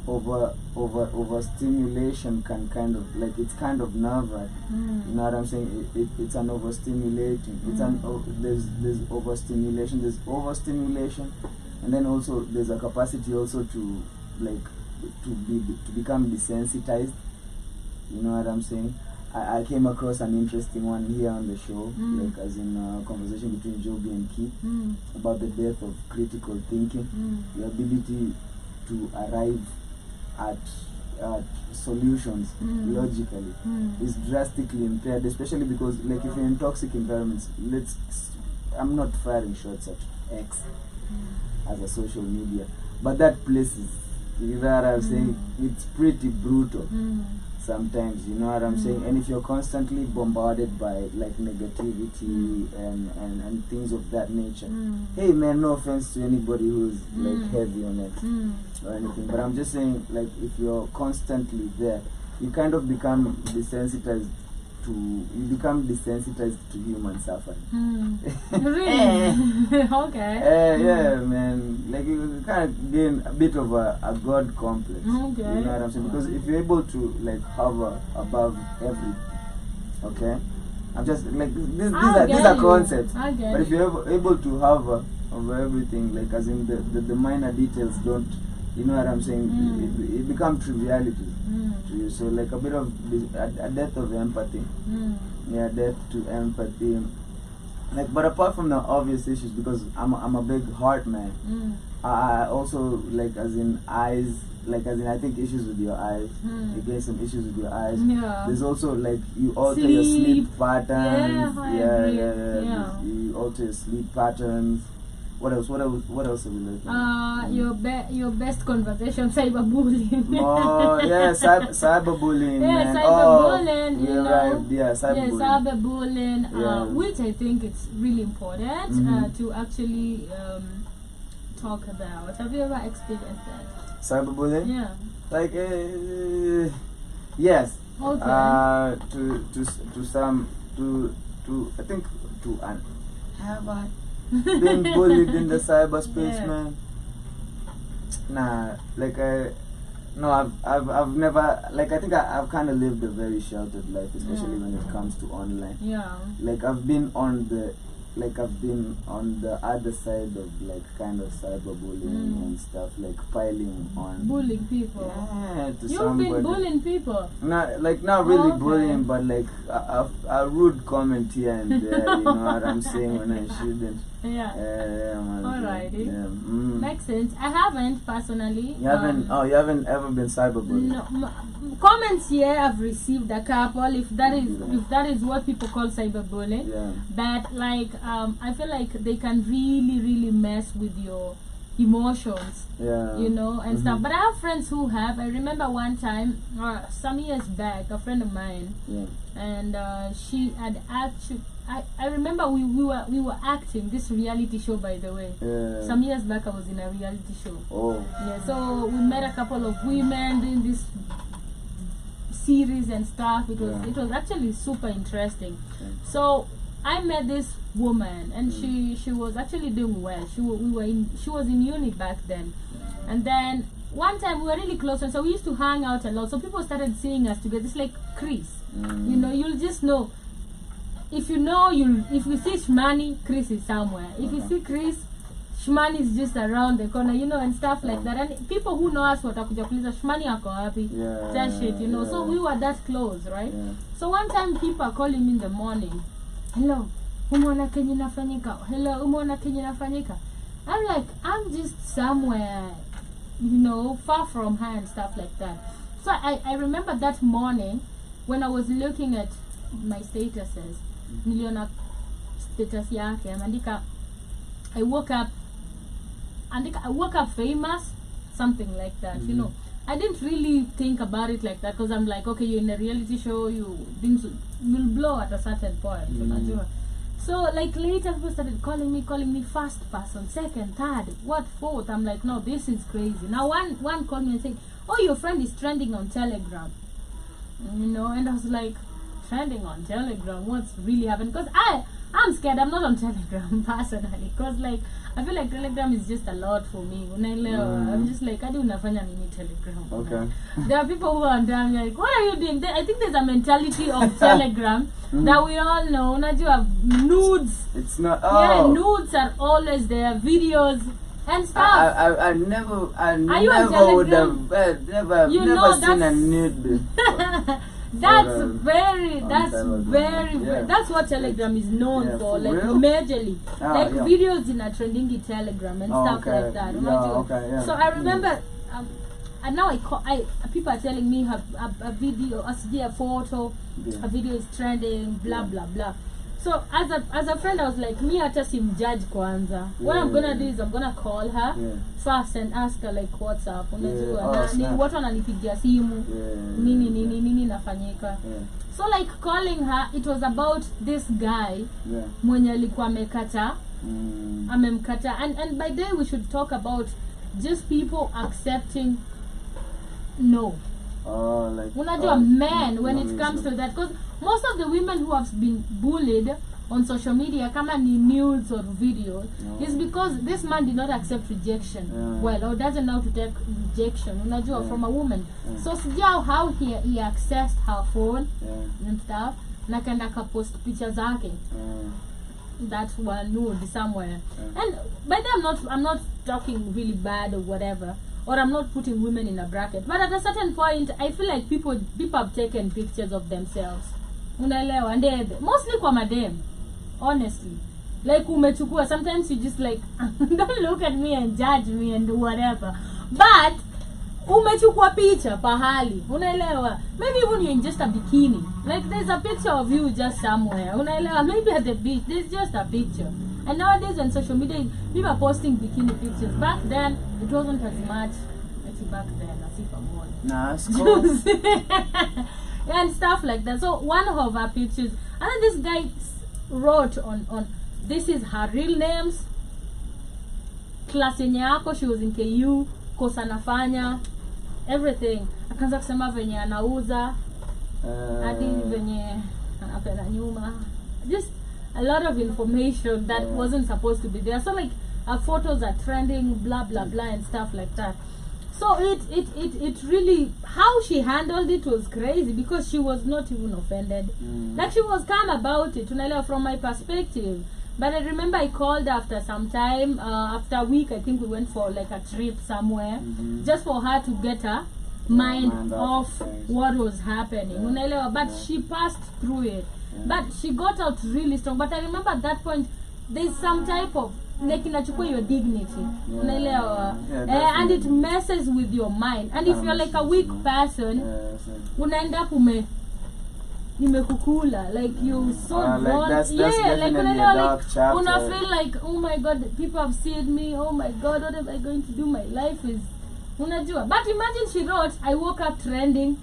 overstimulation can kind of like it's kind of nerve-wracking. You know what I'm saying? It's an overstimulating. There's overstimulation, and then also there's a capacity also to like to become desensitized. You know what I'm saying? I came across an interesting one here on the show, like as in a conversation between Joby and Keith about the death of critical thinking, the ability to arrive at solutions logically is drastically impaired, especially because like if you're in toxic environments, I'm not firing shots at X as a social media, but that place is, you know what I'm saying, it's pretty brutal sometimes, you know what I'm saying. And if you're constantly bombarded by like negativity and things of that nature, hey man, no offense to anybody who's like heavy on it or anything, but I'm just saying, like if you're constantly there, you kind of become desensitized to human suffering. Really? Okay. Yeah, man. Like you kind of gain a bit of a god complex. Okay. You know what I'm saying? Because if you're able to like hover above everything, okay. I'm just like these are concepts. But if you're able to hover over everything, like as in the minor details don't, you know what I'm saying? It becomes trivialities to you. So like a bit of a death of empathy. Yeah, death to empathy. Like, but apart from the obvious issues, because I'm a big heart man. I also like as in eyes. Like as in, I think issues with your eyes. You get some issues with your eyes. There's also like you alter your sleep patterns. Yeah. You alter your sleep patterns. What else? What else are we looking at? Your best conversation, cyberbullying. Oh yeah, cyberbullying. Yeah, cyberbullying. Oh, you're right. Yeah, cyberbullying. Which I think it's really important to actually talk about. Have you ever experienced that? Cyberbullying? Yeah. Like yes. Okay. To I think to an have I been bullied in the cyberspace, man? Nah, like I've never, like I think I've kind of lived a very sheltered life, especially when it comes to online. Yeah. Like I've been on the other side of like kind of cyberbullying and stuff, like piling on bullying people. Yeah, to You've been bullying people. Not really bullying, but like a rude comment here and there. You know what I'm saying, when I shouldn't. Yeah. Man. Alrighty. Yeah. Makes sense. I haven't personally. You haven't. You haven't ever been cyberbullied. No. Comments here I've received a couple. If that is what people call cyberbullying. Yeah. But like I feel like they can really mess with your emotions. Yeah. You know, and stuff. But I have friends who have. I remember one time, some years back, a friend of mine. Yeah. And she had actually. I remember we were acting this reality show, by the way. Yeah. Some years back I was in a reality show. Oh. Yeah, so we met a couple of women doing this series and stuff. It was actually super interesting. Yeah. So I met this woman and she was actually doing well. She was in uni back then. And then one time we were really close, and so we used to hang out a lot. So people started seeing us together. It's like Chris. You know, you'll just know. If you know, if you see Shmani, Chris is somewhere. If you see Chris, Shmani is just around the corner, you know, and stuff like that. And people who know us watakuja kuuliza Shmani ako wapi, that shit, you know. So we were that close, right? So one time people are calling me in the morning. Hello, umeona kenye nafanyika, hello, umeona kenye nafanyika. I'm like, I'm just somewhere, far from her and stuff like that. So I remember that morning when I was looking at my statuses, niliona status yake, andika, I woke up famous, something like that, I didn't really think about it like that, because I'm like, okay, you're in a reality show, you'll blow at a certain point, So like later people started calling me first person, second, third, what, fourth. I'm like, no, this is crazy. Now one called me and said, oh, your friend is trending on Telegram, and I was like, trending on Telegram, what's really happened? Because I'm scared. I'm not on Telegram personally, because like I feel like Telegram is just a lot for me. I'm just like, I do nothing on Telegram. Okay. There are people who are on there, like, what are you doing? I think there's a mentality of Telegram that we all know. Not you have nudes. It's not. Yeah, nudes are always there, videos and stuff. I never would have never seen a nude. That's what Telegram is known for, like real? majorly, videos in a trending Telegram and stuff like that. So I remember, and now people are telling me a video, a photo, a video is trending, blah blah blah. So as a friend, I was like, me hata simjudge kwanza. What I'm gonna do is I'm gonna call her first and ask her like, what's up? Watu wananipigia simu, nini nafanyika. So like calling her, it was about this guy mwenye alikuwa amemkata. And by day we should talk about just people accepting no. Men, when it comes to that, because most of the women who have been bullied on social media, kama ni nudes or videos, is because this man did not accept rejection well, or doesn't know to take rejection, from a woman. So sijao how he accessed her phone and stuff, na kanda kapost pictures zake. That one nude somewhere. And by then I'm not talking really bad or whatever, or I'm not putting women in a bracket, but at a certain point I feel like people have taken pictures of themselves, unaelewa, and mostly kwa madem, honestly, like umechukua. Sometimes you just like don't look at me and judge me and whatever, but umechukua picha pahali, unaelewa, maybe even you're in just a bikini, like there's a picture of you just somewhere, unaelewa, maybe at the beach, there's just a picture. And nowadays on social media, people are posting bikini pictures. Back then, it wasn't as much. Actually, back then, as if I'm on. Nah, it's cool. And stuff like that. So one of her pictures, and then this guy wrote on this is her real names, class yenye yako, she was in KU, kosa nafanya, everything. Akaanza kusema venye anauza, hadi venye anapenda nyuma. Just a lot of information that wasn't supposed to be there. So like her photos are trending, blah blah blah and stuff like that. So it really, how she handled it was crazy, because she was not even offended. Like she was calm about it, from my perspective. But I remember I called after some time, after a week, I think we went for like a trip somewhere, just for her to get her mind off what was happening. But she passed through it. But she got out really strong. But I remember at that point, there's some type of like inachukua your dignity, and it messes with your mind. And if you're like a weak person, unaenda nimekukula, like you so like that's definitely a dark chapter. Una feel like, oh my god, people have seen me, oh my god, what am I going to do? My life is unajua. But imagine she wrote, I woke up trending,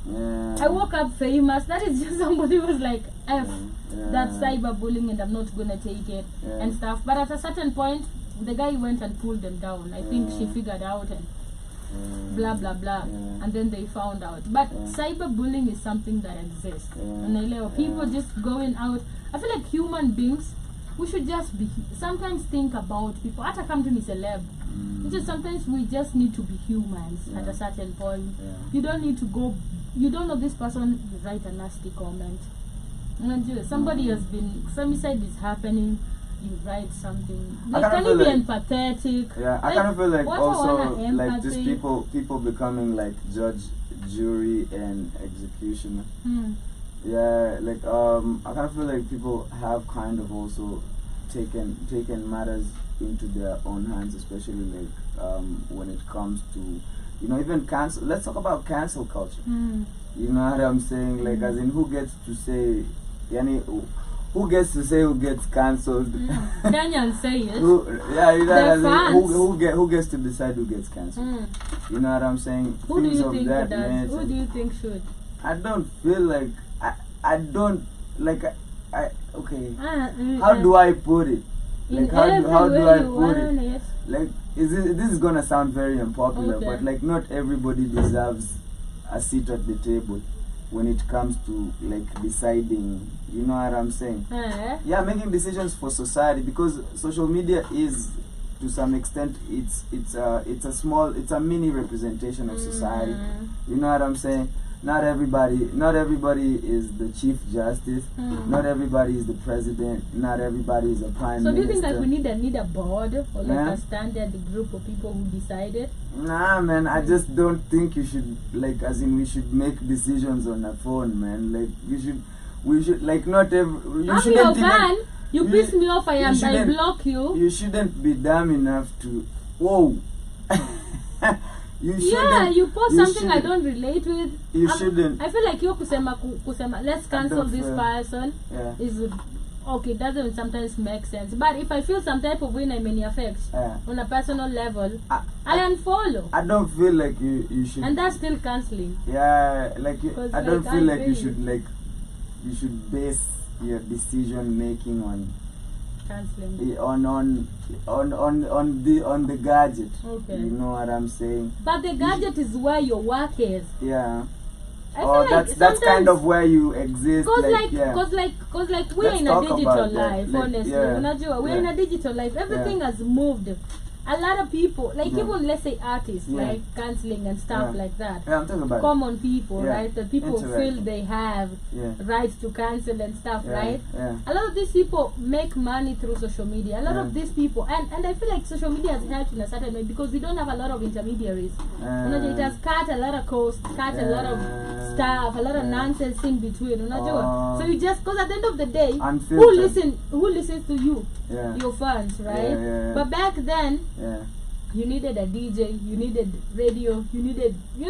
I woke up famous. That is just somebody who was like, that's cyberbullying and I'm not gonna take it and stuff. But at a certain point, the guy went and pulled them down. I think she figured out and blah blah blah, and then they found out. But cyberbullying is something that exists, and people just going out. I feel like human beings, we should just be, sometimes think about people. Hata come to me celeb, just sometimes we just need to be humans at a certain point. You don't need to go, you don't know this person, you write a nasty comment. Somebody has been, femicide is happening, you write something. Like, can you be empathetic? Yeah, I kind of feel like also like just people becoming like judge, jury, and executioner. Yeah, like I kind of feel like people have kind of also taken matters into their own hands, especially like when it comes to, you know, even cancel. Let's talk about cancel culture. You know what I'm saying? Like, as in, who gets to say, yani, who gets to say who gets cancelled? Kenyans say it. Yeah, you know, as in, fans. who gets to decide who gets cancelled? You know what I'm saying? Who do Things you of think that does? nature. Who do you think should? I don't feel like I don't like I okay. How do I put it? Like how do I put it? Like this is gonna sound very unpopular, Okay. but like not everybody deserves a seat at the table when it comes to like deciding. You know what I'm saying? Yeah, making decisions for society, because social media is, to some extent, it's a mini representation of society. You know what I'm saying? Not everybody is the chief justice. Not everybody is the president. Not everybody is a prime So minister. do you think that we need a board or like Yeah. a standard group of people who decide it? Nah, man, I just don't think you should, like, as in we should make decisions on a phone, man. Like, we should like, not every, you I'm shouldn't your fan. You you- piss me off, I shouldn't- block you. You shouldn't be dumb enough to, whoa. You shouldn't. Yeah, you post you something I shouldn't- don't relate with. You shouldn't. I feel like you kusema let's cancel don't this feel- person Yeah. is okay, doesn't sometimes make sense. But if I feel some type of way I may affect Yeah. on a personal level, I unfollow. I don't feel like you should. And that's still cancelling. Yeah, like Because, I don't like, feel I like you feel should you should base your decision making on Cancelling. on the gadget. Okay. You know what I'm saying? But the gadget is where your work is. Yeah. I feel Oh, like that's sometimes, kind of where you exist. Yeah. cause like we're Let's in a talk digital about that. life, Like, honestly. yeah, Unajua, we're yeah. in a digital life. Everything has moved. A lot of people, like Yeah. even let's say artists, Yeah. like cancelling and stuff Yeah. like that. Yeah, I'm talking about Common people, Yeah. right? The people feel Interaction. they have Yeah. rights to cancel and stuff, Yeah, right? yeah. A lot of these people make money through social media. A lot Yeah. of these people, and I feel like social media has helped in a certain way because we don't have a lot of intermediaries. Unajua, it has cut a lot of costs, cut a lot of stuff, a lot of nonsense in between. Unajua? So you just, because at the end of the day, Unfiltered. who listens to you? Yeah. Your fans, right? Yeah. But back then, Yeah. you needed a DJ, you needed radio, you needed a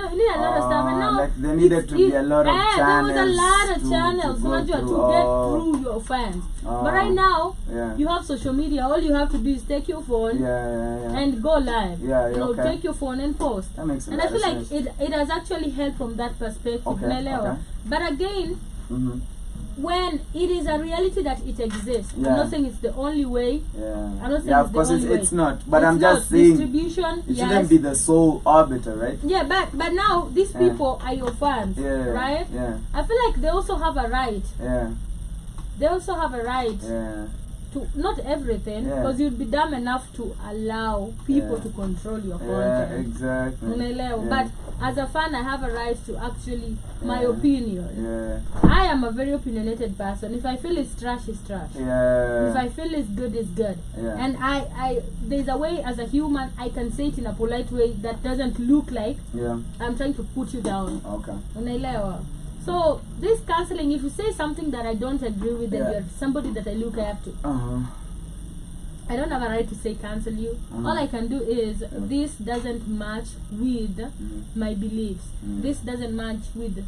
lot of stuff. And now like there needed to be a lot of there was a channels lot of to channels go unajua, through. to get through your fans. But right now, Yeah. you have social media. All you have to do is take your phone Yeah. and go live. Yeah, okay. Take your phone and post. That makes a And lot I feel of like sense. it has actually helped from that perspective. Okay, Unaelewa? okay. But again, Mm-hmm. when it is a reality that it exists, Yeah. I'm not saying it's the only way. Yeah. I'm not saying Yeah, it's of course the it's, only way. it's not. But It's I'm just not. saying Distribution, it yes. shouldn't be the sole arbiter, right? Yeah, but now these Yeah. people are your fans, Yeah. right? Yeah. I feel like they also have a right. Yeah. They also have a right Yeah. to not everything, Yeah. because you'd be dumb enough to allow people Yeah. to control your Yeah, content. exactly. Unaelewa? Yeah. But as a fan, I have a right to actually my Yeah. opinion. Yeah. I am a very opinionated person. If I feel it's trash, it's trash. Yeah. If I feel it's good, it's good. Yeah. And I there's a way as a human I can say it in a polite way that doesn't look like Yeah. I'm trying to put you down. Okay. Unaelewa? So this cancelling, if you say something that I don't agree with, then Yeah. you're somebody that I look up to. I don't have a right to say cancel you. All I can do is this doesn't match with my beliefs. This doesn't match with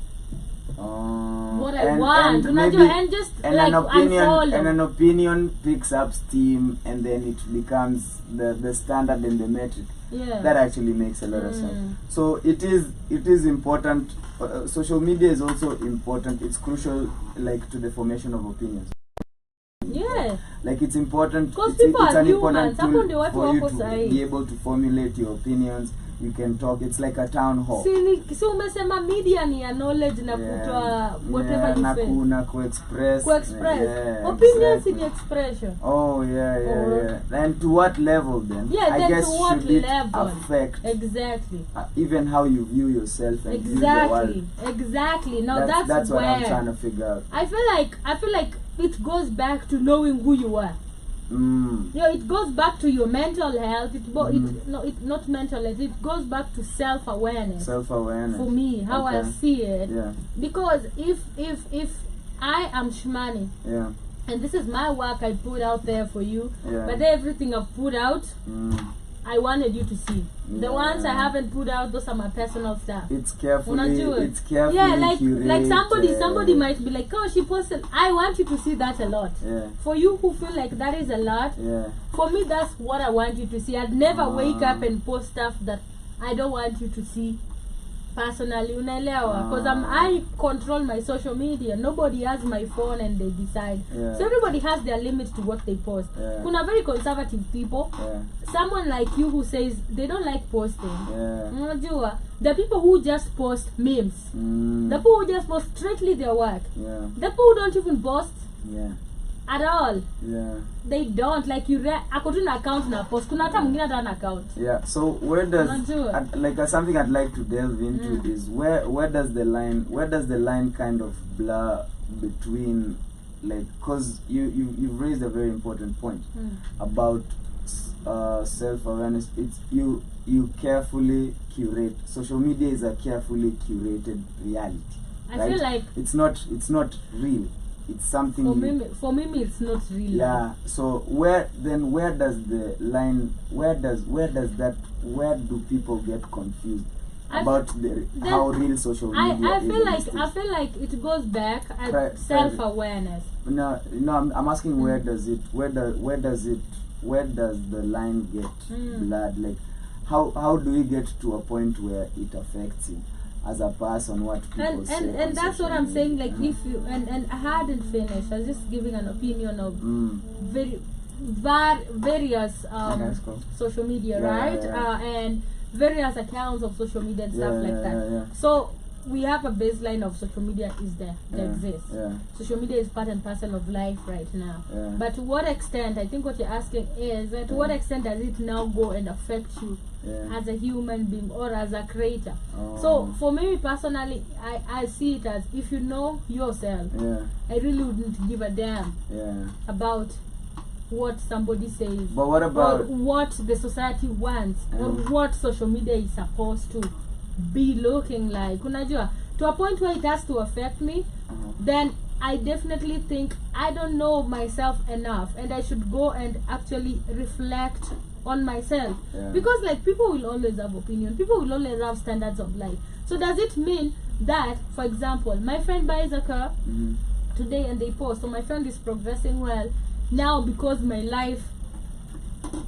what I want. And just and like unfollow. an opinion picks up steam, and then it becomes the standard and the metric. Yeah. That actually makes a lot of sense. So it is important. Social media is also important. It's crucial, like, to the formation of opinions. Yeah. Like, it's important. Because It's people an are important humans. Hapo ndio tool watu for you wako to sahi. be able to formulate your opinions. You can talk. It's like a town hall. Si umesema media ni ya knowledge na kutoa whatever you feel. Na ku-express. Opinions exactly. in expression. Oh, yeah. And to what level then? Yeah, I then guess to what should it level? affect Exactly. even how you view yourself and view the world? Exactly. Now That's where what I'm trying to figure out. I feel like it goes back to knowing who you are. It goes back to your mental health. Not mental health. It goes back to self-awareness. Self-awareness. For me, how I Okay. see it. Yeah. Because if I am Shmani. Yeah. And this is my work I put out there for you. Yeah. But everything I've put out, I wanted you to see. The Yeah. ones I haven't put out, those are my personal stuff. It's carefully Yeah, like curated. somebody might be like, oh, she posted. I want you to see that a lot. Yeah. For you who feel like that is a lot, Yeah. for me that's what I want you to see. I'd never wake up and post stuff that I don't want you to see personally, unaelewa, because I control my social media. Nobody has my phone and they decide. Yeah. So everybody has their limit to what they post. Yeah. Kuna very conservative people. Yeah. Someone like you who says they don't like posting. Yeah. Unajua, the people who just post memes. The people who just post straightly their work. Yeah. The people who don't even post Yeah. at all. Yeah. They don't, like you ako tu na account na post. Kuna hata mwingine hata na account. Yeah. So where does Unajua. something I'd like to delve into is where does the line kind of blur between, like, because you've raised a very important point about self-awareness. It's you carefully curate. Social media is a carefully curated reality. I feel like it's not real. It's something for me it's not real. Yeah. So where does the line, where do people get confused about how real social media I is? feel like it goes back at self-awareness. No, I'm asking where does the line get blurred? Like how do we get to a point where it affects you as a person, what people say? And that's what I'm saying. Like if you and I hadn't finished, I was just giving an opinion of various social media, right? And various accounts of social media and stuff like that. So we have a baseline of social media is there, that exists. Social media is part and parcel of life right now. But to what extent, I think what you're asking is, to what extent does it now go and affect you as a human being or as a creator? So for me personally, I see it as, if you know yourself, I really wouldn't give a damn about what somebody says, but what about what the society wants, or what social media is supposed to be looking like. Unajua, to a point where it has to affect me, then I definitely think I don't know myself enough and I should go and actually reflect on myself. Because like people will always have opinion, people will always have standards of life. So does it mean that, for example, my friend buys a car today and they post, so my friend is progressing well now because my life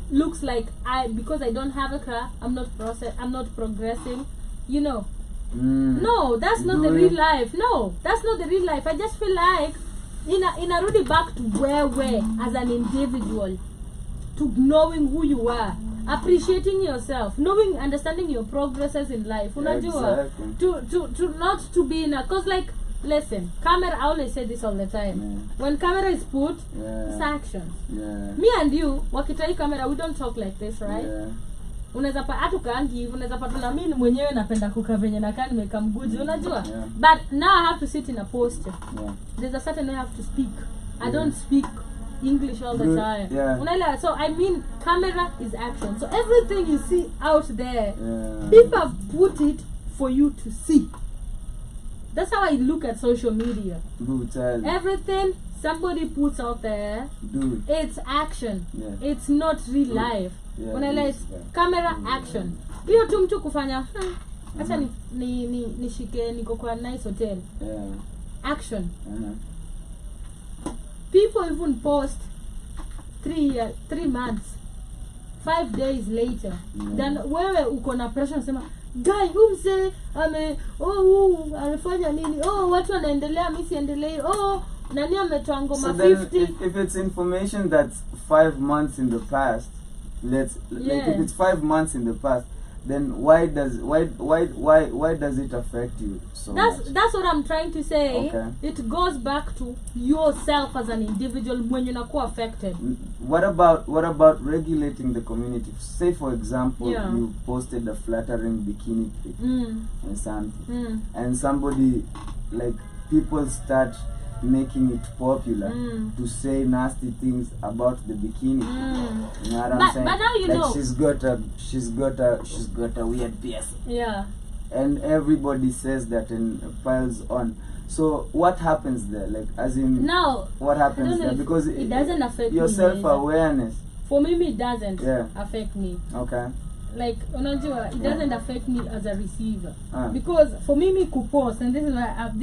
looks like because I don't have a car, I'm not progressing, you know. No, that's not the real life. No, that's not the real life. I just feel like in a really back to where we're as an individual, to knowing who you are, appreciating yourself, understanding your progresses in life. Unajua, to not to be in a, cause like, listen, camera, I always say this all the time. When camera is put, it's action. Me and you, wakitrai camera, we don't talk like this, right? Unaweza pa atukaangi hivi, unaweza patuna mimi mwenyewe napenda kukaa venye nakaa nimeka mguji, unajua. But now I have to sit in a posture. There's a certain way I have to speak. I don't speak English all the time. Unaelewa? So I mean, camera is action. So everything you see out there, people have put it for you to see. That's how I look at social media. Everything somebody puts out there, it's action. It's not real life. When I like camera action, hiyo tu mtu kufanya acha nishike niko kwa nice hotel, action. People even post 3 months 5 days later, then wewe uko na pressure unasema guy umse alifanya nini, watu wanaendelea mimi siendelee, nani ametoa ngoma 50. If it's information that's 5 months in the past, like if it's 5 months in the past, then why does it affect you so much? That's what I'm trying to say. It goes back to yourself as an individual when you're not affected. What about regulating the community? Say for example, you posted a flattering bikini pic and something, and somebody, like, people start making it popular to say nasty things about the bikini. You know what I'm saying? But now you like know she's got a weird piercing. and everybody says that and piles on. So what happens there? Like, as in, now what I happens don't know there? if Because it doesn't affect your me, self-awareness. for me it doesn't Yeah. affect me. Okay. Like unajua, it doesn't affect me as a receiver because for me kupost, and this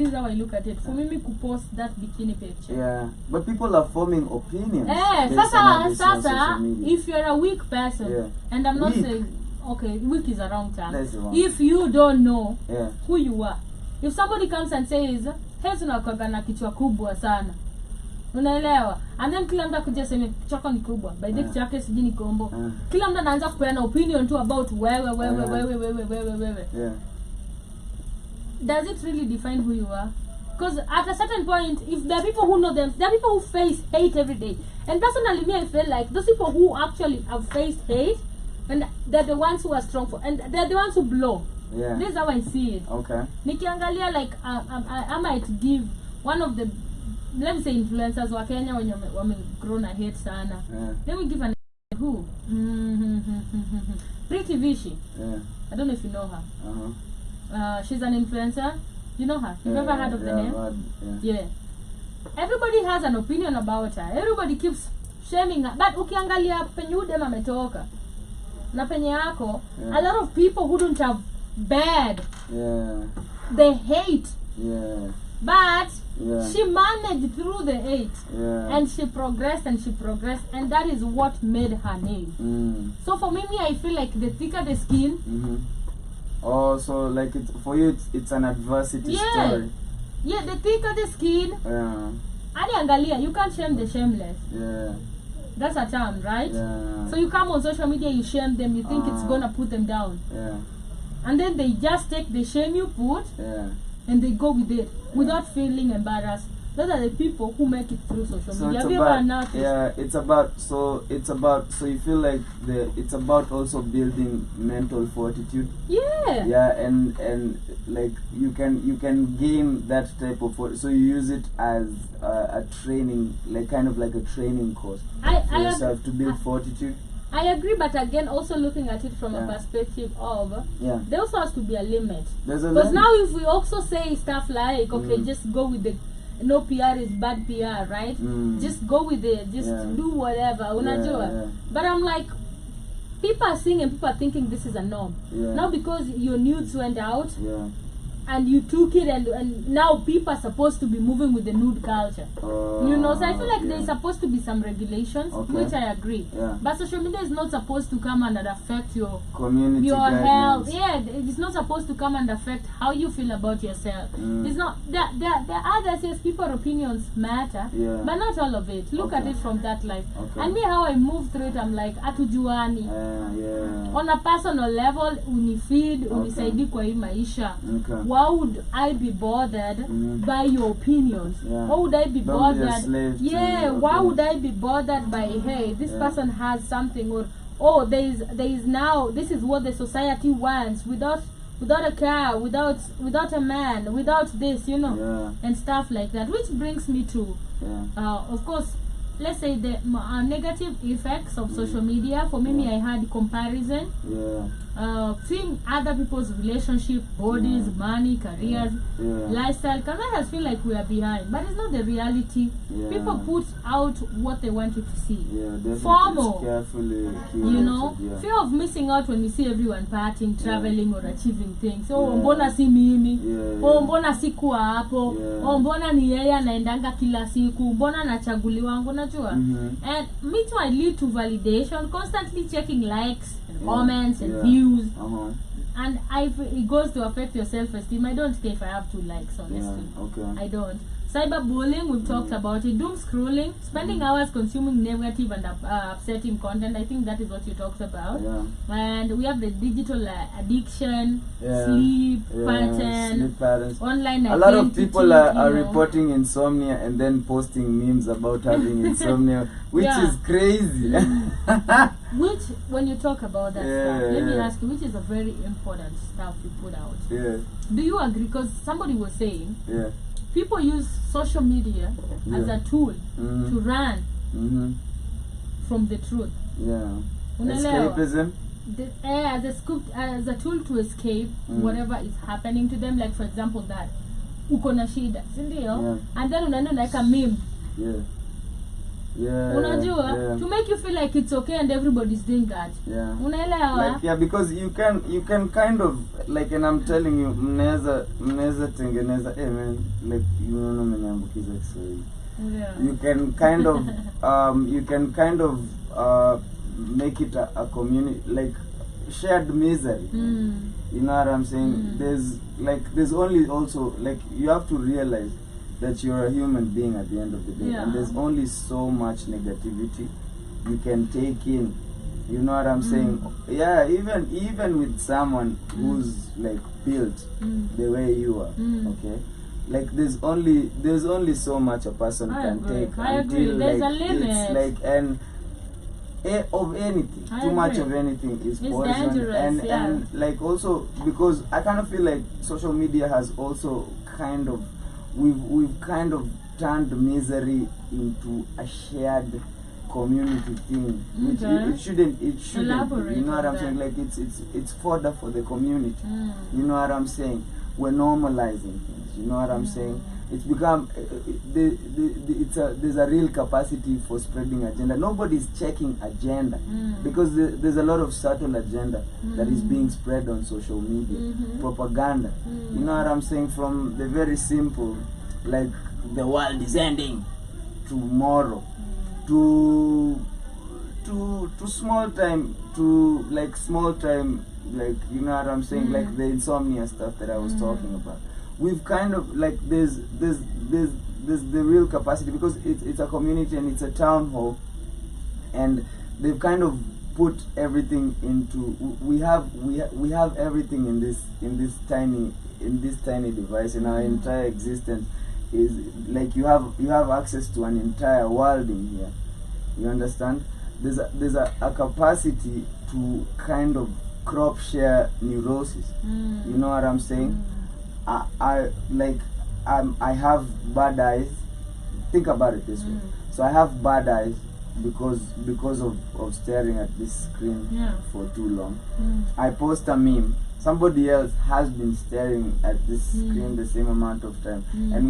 is how I look at it. For me kupost that bikini picture. Yeah, but people are forming opinions. Sasa social media. if you're a weak person, and I'm not Weak. saying, okay, weak is a wrong term. That's wrong. If you don't know Yeah. who you are, if somebody comes and says hey tunakuwa na kichwa kubwa sana, unaelewa, and then kila mtu akuja sema kichwa chako ni kubwa, by the kichwa yake sijui ni kombo, kila mtu anaanza kupeana opinion tu about wewe. Yeah. Does it really define who you are? Because at a certain point, if there are people who know them, there are people who face hate every day. And personally, me, I feel like those people who actually have faced hate, and they're the ones who are strong for, and they're the ones who blow. Yeah. This is how I see it. Okay. Nikiangalia, like, I might give one of the, let me say, influencers wa Kenya when you're grown a hate sana. Yeah. Let me give an who? Pretty Vichy. Yeah. I don't know if you know her. She's an influencer. You know her? You've ever heard of the name? Yeah. Everybody has an opinion about her. Everybody keeps shaming her. But ukiangalia penye udem ametoka na penye yako, a lot of people who don't have bad, they hate. Yeah. But she managed through the hate, and she progressed, and that is what made her name. So for me, I feel like the thicker the skin. Oh, so like for you, it's an adversity story. Yeah, the thicker the skin. Adi angalia, you can't shame the shameless. Yeah. That's a term, right? Yeah. So you come on social media, you shame them, you think it's gonna put them down. Yeah. And then they just take the shame you put, and they go with it without feeling embarrassed. Those are the people who make it through social media. Have you ever noticed? Yeah, it's about so you feel like it's about also building mental fortitude. Yeah. Yeah, and like you can gain that type of so you use it as a training, like kind of like a training course for yourself to build fortitude. I agree, but again, also looking at it from a perspective of there also has to be a limit. Because now if we also say stuff like, okay, just go with the no PR is bad PR, right? Just go with it, just do whatever, unajua. But I'm like, people are seeing and people are thinking this is a norm. Now because your nudes went out, and you took it, and now people are supposed to be moving with the nude culture. You know, so I feel like there's supposed to be some regulations, which I agree. But social media is not supposed to come and affect your community, your guidelines. health. Yeah, it's not supposed to come and affect how you feel about yourself. It's not. There are others, yes, people's opinions matter, but not all of it. Look at it from that light. And me, how I move through it, I'm like, atujuani. On a personal level, unifeed, unisaidi kwa hii maisha. Why would I be bothered by your opinions? Why would I be bothered? Why would I be bothered by, hey, this person has something, or oh, there is now, this is what the society wants, without a car, without a man, without this, you know, and stuff like that. Which brings me to, of course, let's say the negative effects of social media. For me, I had comparison. Seeing other people's relationship, bodies, money, careers, lifestyle can make us feel like we are behind, but it's not the reality. People put out what they want you to see. FOMO, you know, fear of missing out when you see everyone partying, traveling, or achieving things. Oh, mbona si mimi? Oh, mbona sikuwa hapo? Oh, mbona ni yeye anaendanga kila siku? Mbona nachaguliwa wangu, najua? And me too, I lead to validation, constantly checking likes and comments and views. And it goes to affect your self-esteem. I don't care if I have 2 likes, honestly. I don't. Cyberbullying, we've talked about it. Doom scrolling, spending hours consuming negative and upsetting content. I think that is what you talked about. And we have the digital addiction, sleep patterns, online identity. A lot of people are reporting insomnia and then posting memes about having insomnia, which is crazy. Which, when you talk about that stuff, let me ask you, which is a very important stuff you put out. Do you agree? Because somebody was saying, people use social media as a tool to run from the truth. Escapism? as a scoop, as a tool to escape whatever is happening to them. Like for example, that uko na shida, si ndio? And then unaenda unaweka meme. Unajua, to make you feel like it's okay and everybody's doing that. Unaelewa? Like, because you can kind of like, and I'm telling you, mneza tengeneza, man, like mmeambukiza Kiswahili. You can kind of make it a community, like shared misery. You know what I'm saying? There's only also, like, you have to realize that you're a human being at the end of the day, and there's only so much negativity you can take in. You know what I'm saying? Yeah, even with someone who's like built the way you are, okay? Like there's only so much a person can take until there's like a limit. it's like of anything. Too much of anything is poison. Dangerous, and like also because I kind of feel like social media has also kind of we've kind of turned misery into a shared community thing, which it shouldn't. Elaborate, you know what I'm saying? Like it's fodder for the community. You know what I'm saying? We're normalizing things. You know what I'm saying? It's become there's a real capacity for spreading agenda. Nobody's checking agenda because there's a lot of subtle agenda that is being spread on social media, propaganda. You know what I'm saying? From the very simple, like the world is ending, tomorrow, to small time, like you know what I'm saying, like the insomnia stuff that I was talking about. We've kind of like there's the real capacity because it's a community and it's a town hall, and they've kind of put everything into we have everything in this tiny device, and our entire existence is like you have access to an entire world in here. You understand? There's a capacity to kind of crop share neurosis. You know what I'm saying? I have bad eyes. Think about it this way. So I have bad eyes because of staring at this screen for too long. I post a meme. Somebody else has been staring at this screen the same amount of time, and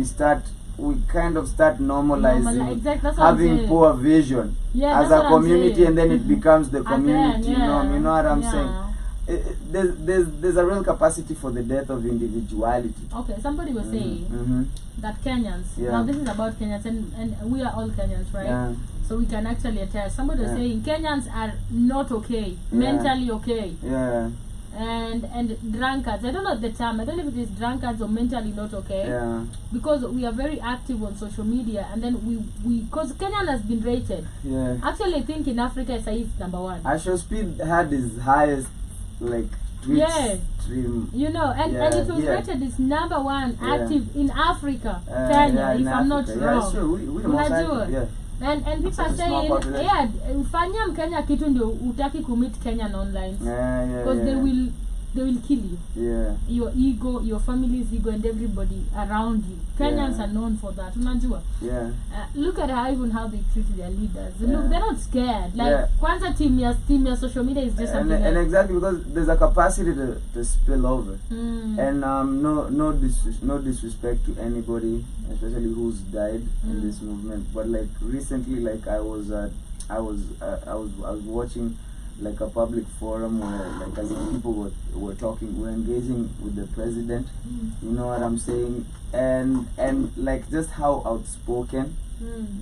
we kind of start normalizing having poor vision as a community, and then it becomes the community. Then, you know what I'm saying? There's a real capacity for the death of individuality. Okay, somebody was saying that Kenyans, now this is about Kenyans, and we are all Kenyans, right? So we can actually attest. Somebody was saying Kenyans are not okay, mentally okay. And drunkards, I don't know the term, I don't know if it is drunkards or mentally not okay, because we are very active on social media, and then we because Kenyan has been rated. Actually, I think in Africa it's number 1. Asho Speed had his highest like tweets stream, you know, and it was rated as number 1 active in Africa, Kenya, if I'm not wrong. It's true. We the most active, and people are saying, ufanya Mkenya kitu ndio utaki commit Kenyan online, because they will kill you. Your ego, your family's ego, and everybody around you. Kenyans are known for that. Unajua? Look at how they treat their leaders. Look, they're not scared. Like kwanza team ya social media is just something. And exactly because there's a capacity to spill over. And no disrespect to anybody, especially who's died in this movement. But like recently, like I was watching like a public forum where like as people were talking, were engaging with the president. You know what I'm saying? And like just how outspoken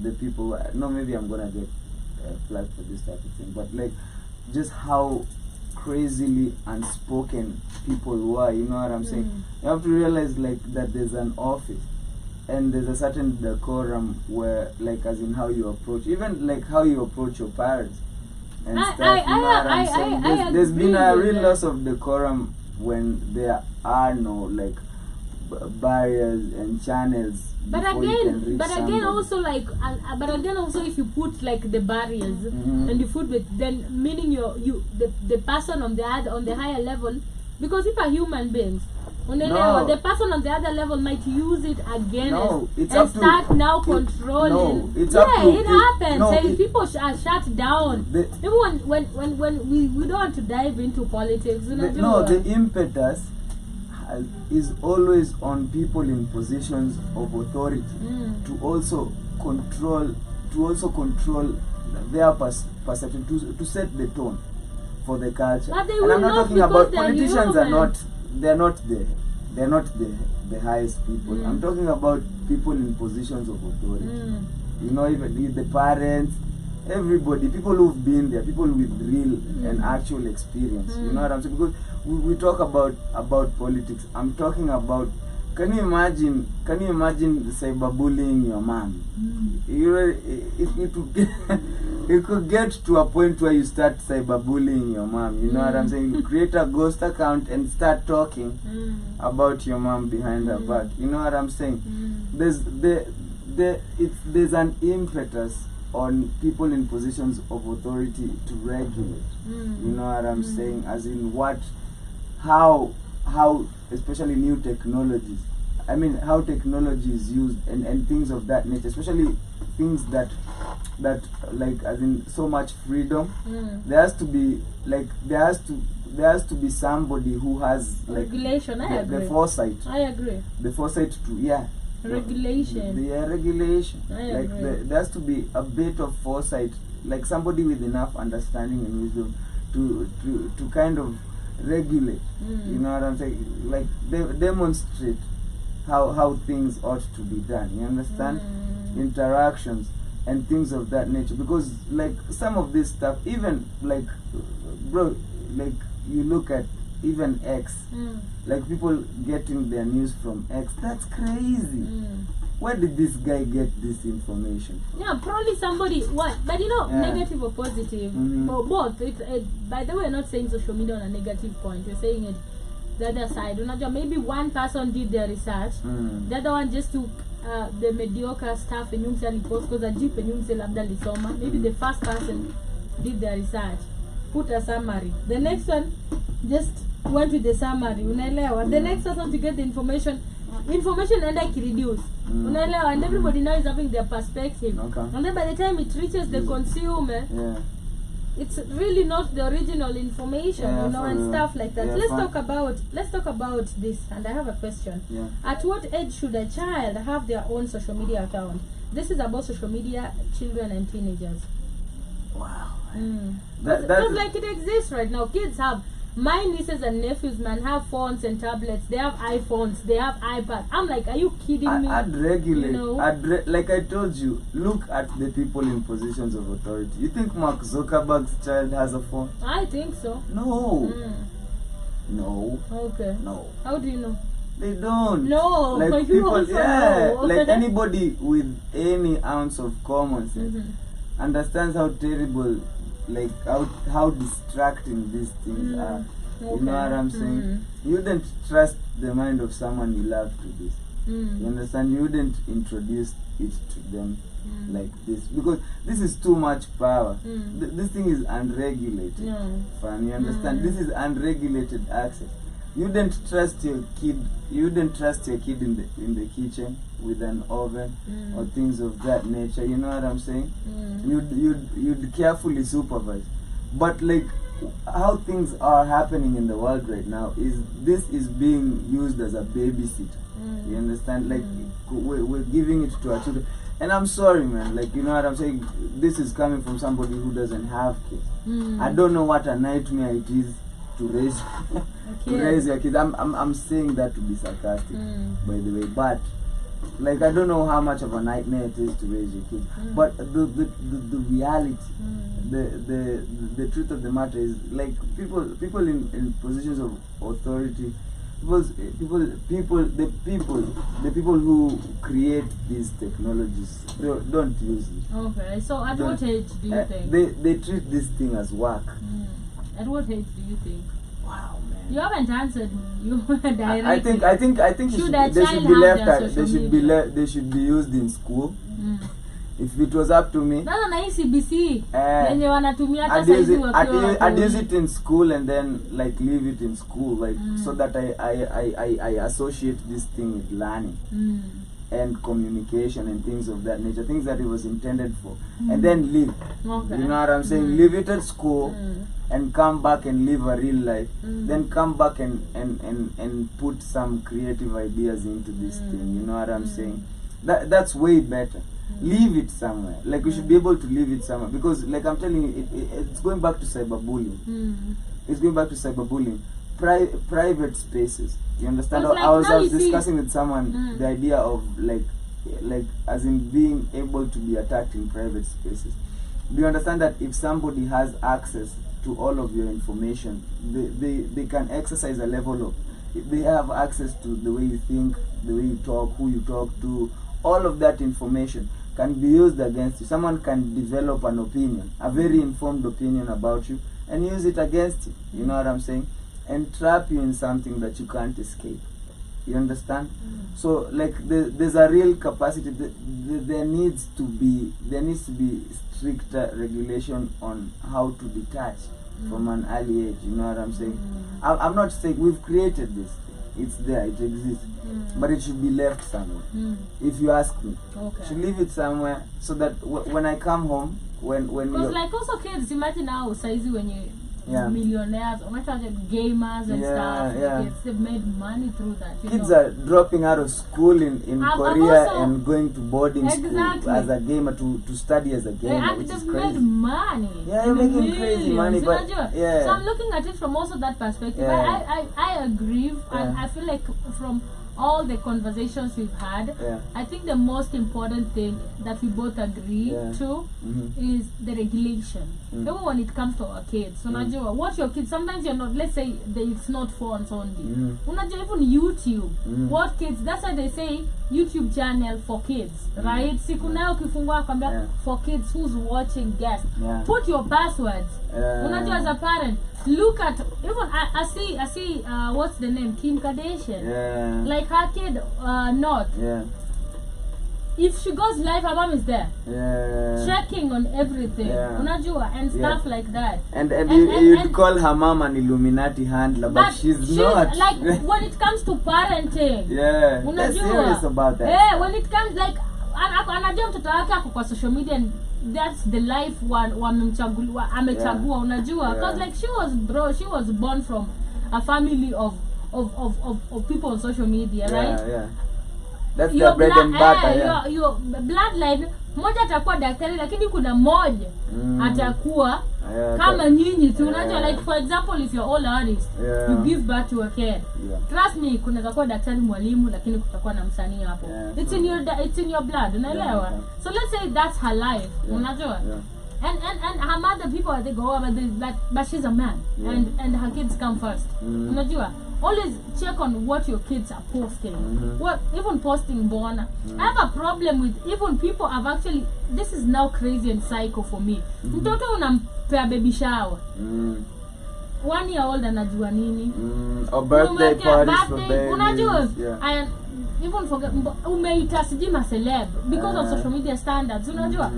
the people were. No, maybe I'm gonna get flagged for this type of thing, but like just how crazily unspoken people were. You know what I'm saying? You have to realize like that there's an office and there's a certain decorum where like as in how you approach, even like how you approach your parents and stuff. You know what I'm saying? There's been a real loss of decorum when there are no like barriers and channels. But again, also if you put like the barriers and you put then meaning the person on the higher level, because if are human beings, Unaelewa, the person on the other level might use it against it's and up to- start now controlling. No, it's up to- it happens. no, and it- people are shut down. Even when we don't want to dive into politics. The impetus is always on people in positions of authority to also control their perception, to set the tone for the culture. But they And will I'm not not, talking about because they're politicians. human. They're not the highest people. I'm talking about people in positions of authority. You know, even the parents, everybody, people who've been there, people with real and actual experience. You know what I'm saying? Because we talk about politics. I'm talking about, can you imagine cyberbullying your mom? You know, it could get to a point where you start cyberbullying your mom. You know what I'm saying? You create a ghost account and start talking about your mom behind her back. You know what I'm saying? There's an impetus on people in positions of authority to regulate. You know what I'm saying? As in how especially new technologies, I mean how technology is used and things of that nature, especially things that like as in so much freedom. There has to be somebody who has like Regulation, I agree. the foresight. I agree. The foresight to Regulation. The regulation. I Like agree. there has to be a bit of foresight, like somebody with enough understanding and wisdom to kind of regulate. You know what I'm saying? Like demonstrate how things ought to be done. You understand? Interactions and things of that nature. Because like some of this stuff, even like bro, like you look at even X, like people getting their news from X. That's crazy. Where did this guy get this information from? Yeah, probably somebody. What? But you know, Yeah. negative or positive, or both. By the way, we're not saying social media on a negative point. We're saying it the other side. Maybe one person did their research, the other one just took the mediocre stuff and post because a jeep and labda lisoma. Maybe the first person did their research, put a summary. The next one just went with the summary. Unaelewa? The next person to get the information and I reduce. Unaelewa? And everybody now is having their perspective. Okay. And then by the time it reaches the consumer, it's really not the original information, and stuff like that. Yeah, let's talk about this. And I have a question. At what age should a child have their own social media account? This is about social media, children and teenagers. Wow. Because like it exists right now. Kids have, my nieces and nephews, man, have phones and tablets. They have iPhones. They have iPads. I'm like, are you kidding me? I'd regulate. You know? Like I told you, look at the people in positions of authority. You think Mark Zuckerberg's child has a phone? I think so. No. No. Okay. No. How do you know? They don't. No. Like You people, also know. like anybody with any ounce of common sense understands how terrible, like how distracting these things are. You know what I'm saying? You wouldn't trust the mind of someone you love to this. You understand? You wouldn't introduce it to them like this because this is too much power. This thing is unregulated. Fam, you understand? This is unregulated access. You wouldn't trust your kid. You wouldn't trust your kid in the kitchen with an oven or things of that nature. You know what I'm saying? You'd carefully supervise. But like how things are happening in the world right now is this is being used as a babysitter. You understand? Like we're giving it to our children. And I'm sorry, man. Like, you know what I'm saying? This is coming from somebody who doesn't have kids. I don't know what a nightmare it is to raise your kids. I'm saying that to be sarcastic, by the way. But like I don't know how much of a nightmare it is to raise your kids. But the reality, the truth of the matter is like people in positions of authority, the people who create these technologies don't use it. Okay, so at what age do you think? They treat this thing as work. At what age do you think? Wow, man. You haven't answered you directly. I think Should they a should child be have left their at, social media? they should be used in school. If it was up to me, Nana na CBC yenye wanatumia hata I'd use saizi it, wakiwa I'd use it in school and then like leave it in school, like so that I associate this thing with learning and communication and things of that nature, things that it was intended for, and then leave. Okay. You know what I'm saying? Leave it at school and come back and live a real life. Then come back and put some creative ideas into this thing. You know what I'm saying? That's way better. Leave it somewhere. Like we should be able to leave it somewhere, because like I'm telling you, it's going back to cyberbullying. It's going back to cyberbullying. Private spaces. You understand? Like I was see- discussing with someone the idea of like as in being able to be attacked in private spaces. Do you understand that if somebody has access to all of your information, they can exercise a level of, they have access to the way you think, the way you talk, who you talk to, all of that information can be used against you. Someone can develop an opinion, a very informed opinion about you, and use it against you. You know what I'm saying? And trap you in something that you can't escape. You understand? So like there's a real capacity. There needs to be stricter regulation on how to detach from an early age. You know what I'm saying? I'm not saying we've created this thing. It's there, it exists, but it should be left somewhere. If you ask me, should leave it somewhere so that when I come home, when because like also kids, imagine now saizi when you millionaires or gamers and stuff, kids, they've made money through that. Kids are dropping out of school in Korea and going to boarding school as a gamer to study as a gamer, and which is they've crazy. made money. Yeah, you're making crazy money, but So I'm looking at it from also that perspective. I agree, and I feel like from all the conversations we've had, I think the most important thing that we both agree to is the regulation. Even when it comes to our kids. So unajua, what your kids, sometimes you're not, let's say it's not phones only. Unajua, even YouTube, what kids, that's why they say YouTube channel for kids, right? Siku nayo ukifungua kwambia for kids who's watching guests. Put your passwords. Unajua, as a parent, look at, even I see what's the name, Kim Kardashian, like her kid North, if she goes live, her mom is there, checking on everything, unajua, and stuff like that. And you'd call her mom an Illuminati handler, but she's not. Like when it comes to parenting, they're serious about that. Yeah, when it comes like anajua mtoto wake ako kwa social media and that's the life amechagua, unajua, because like she was born from a family of people on social media, right? That's your bread and butter. Your bloodline, moja atakuwa daktari lakini kuna moja atakuwa kama nyinyi tu, unajua, like for example if you're all artists, you give birth to a kid, trust me, kunaweza kuwa daktari mwalimu lakini kutakuwa na msanii hapo. It's in your blood, unaelewa? So let's say that's her life, unajua. And her mother, people they go, but she's a man, and her kids come first. Unajua, always check on what your kids are posting. What even posting bona. I have a problem with even people have actually, this is now crazy and psycho for me. Mtoto unampea baby shower. 1 year old anajua nini? Or birthday parties for babies. Unajua, I even forget umeita sijima celeb because of social media standards, unajua.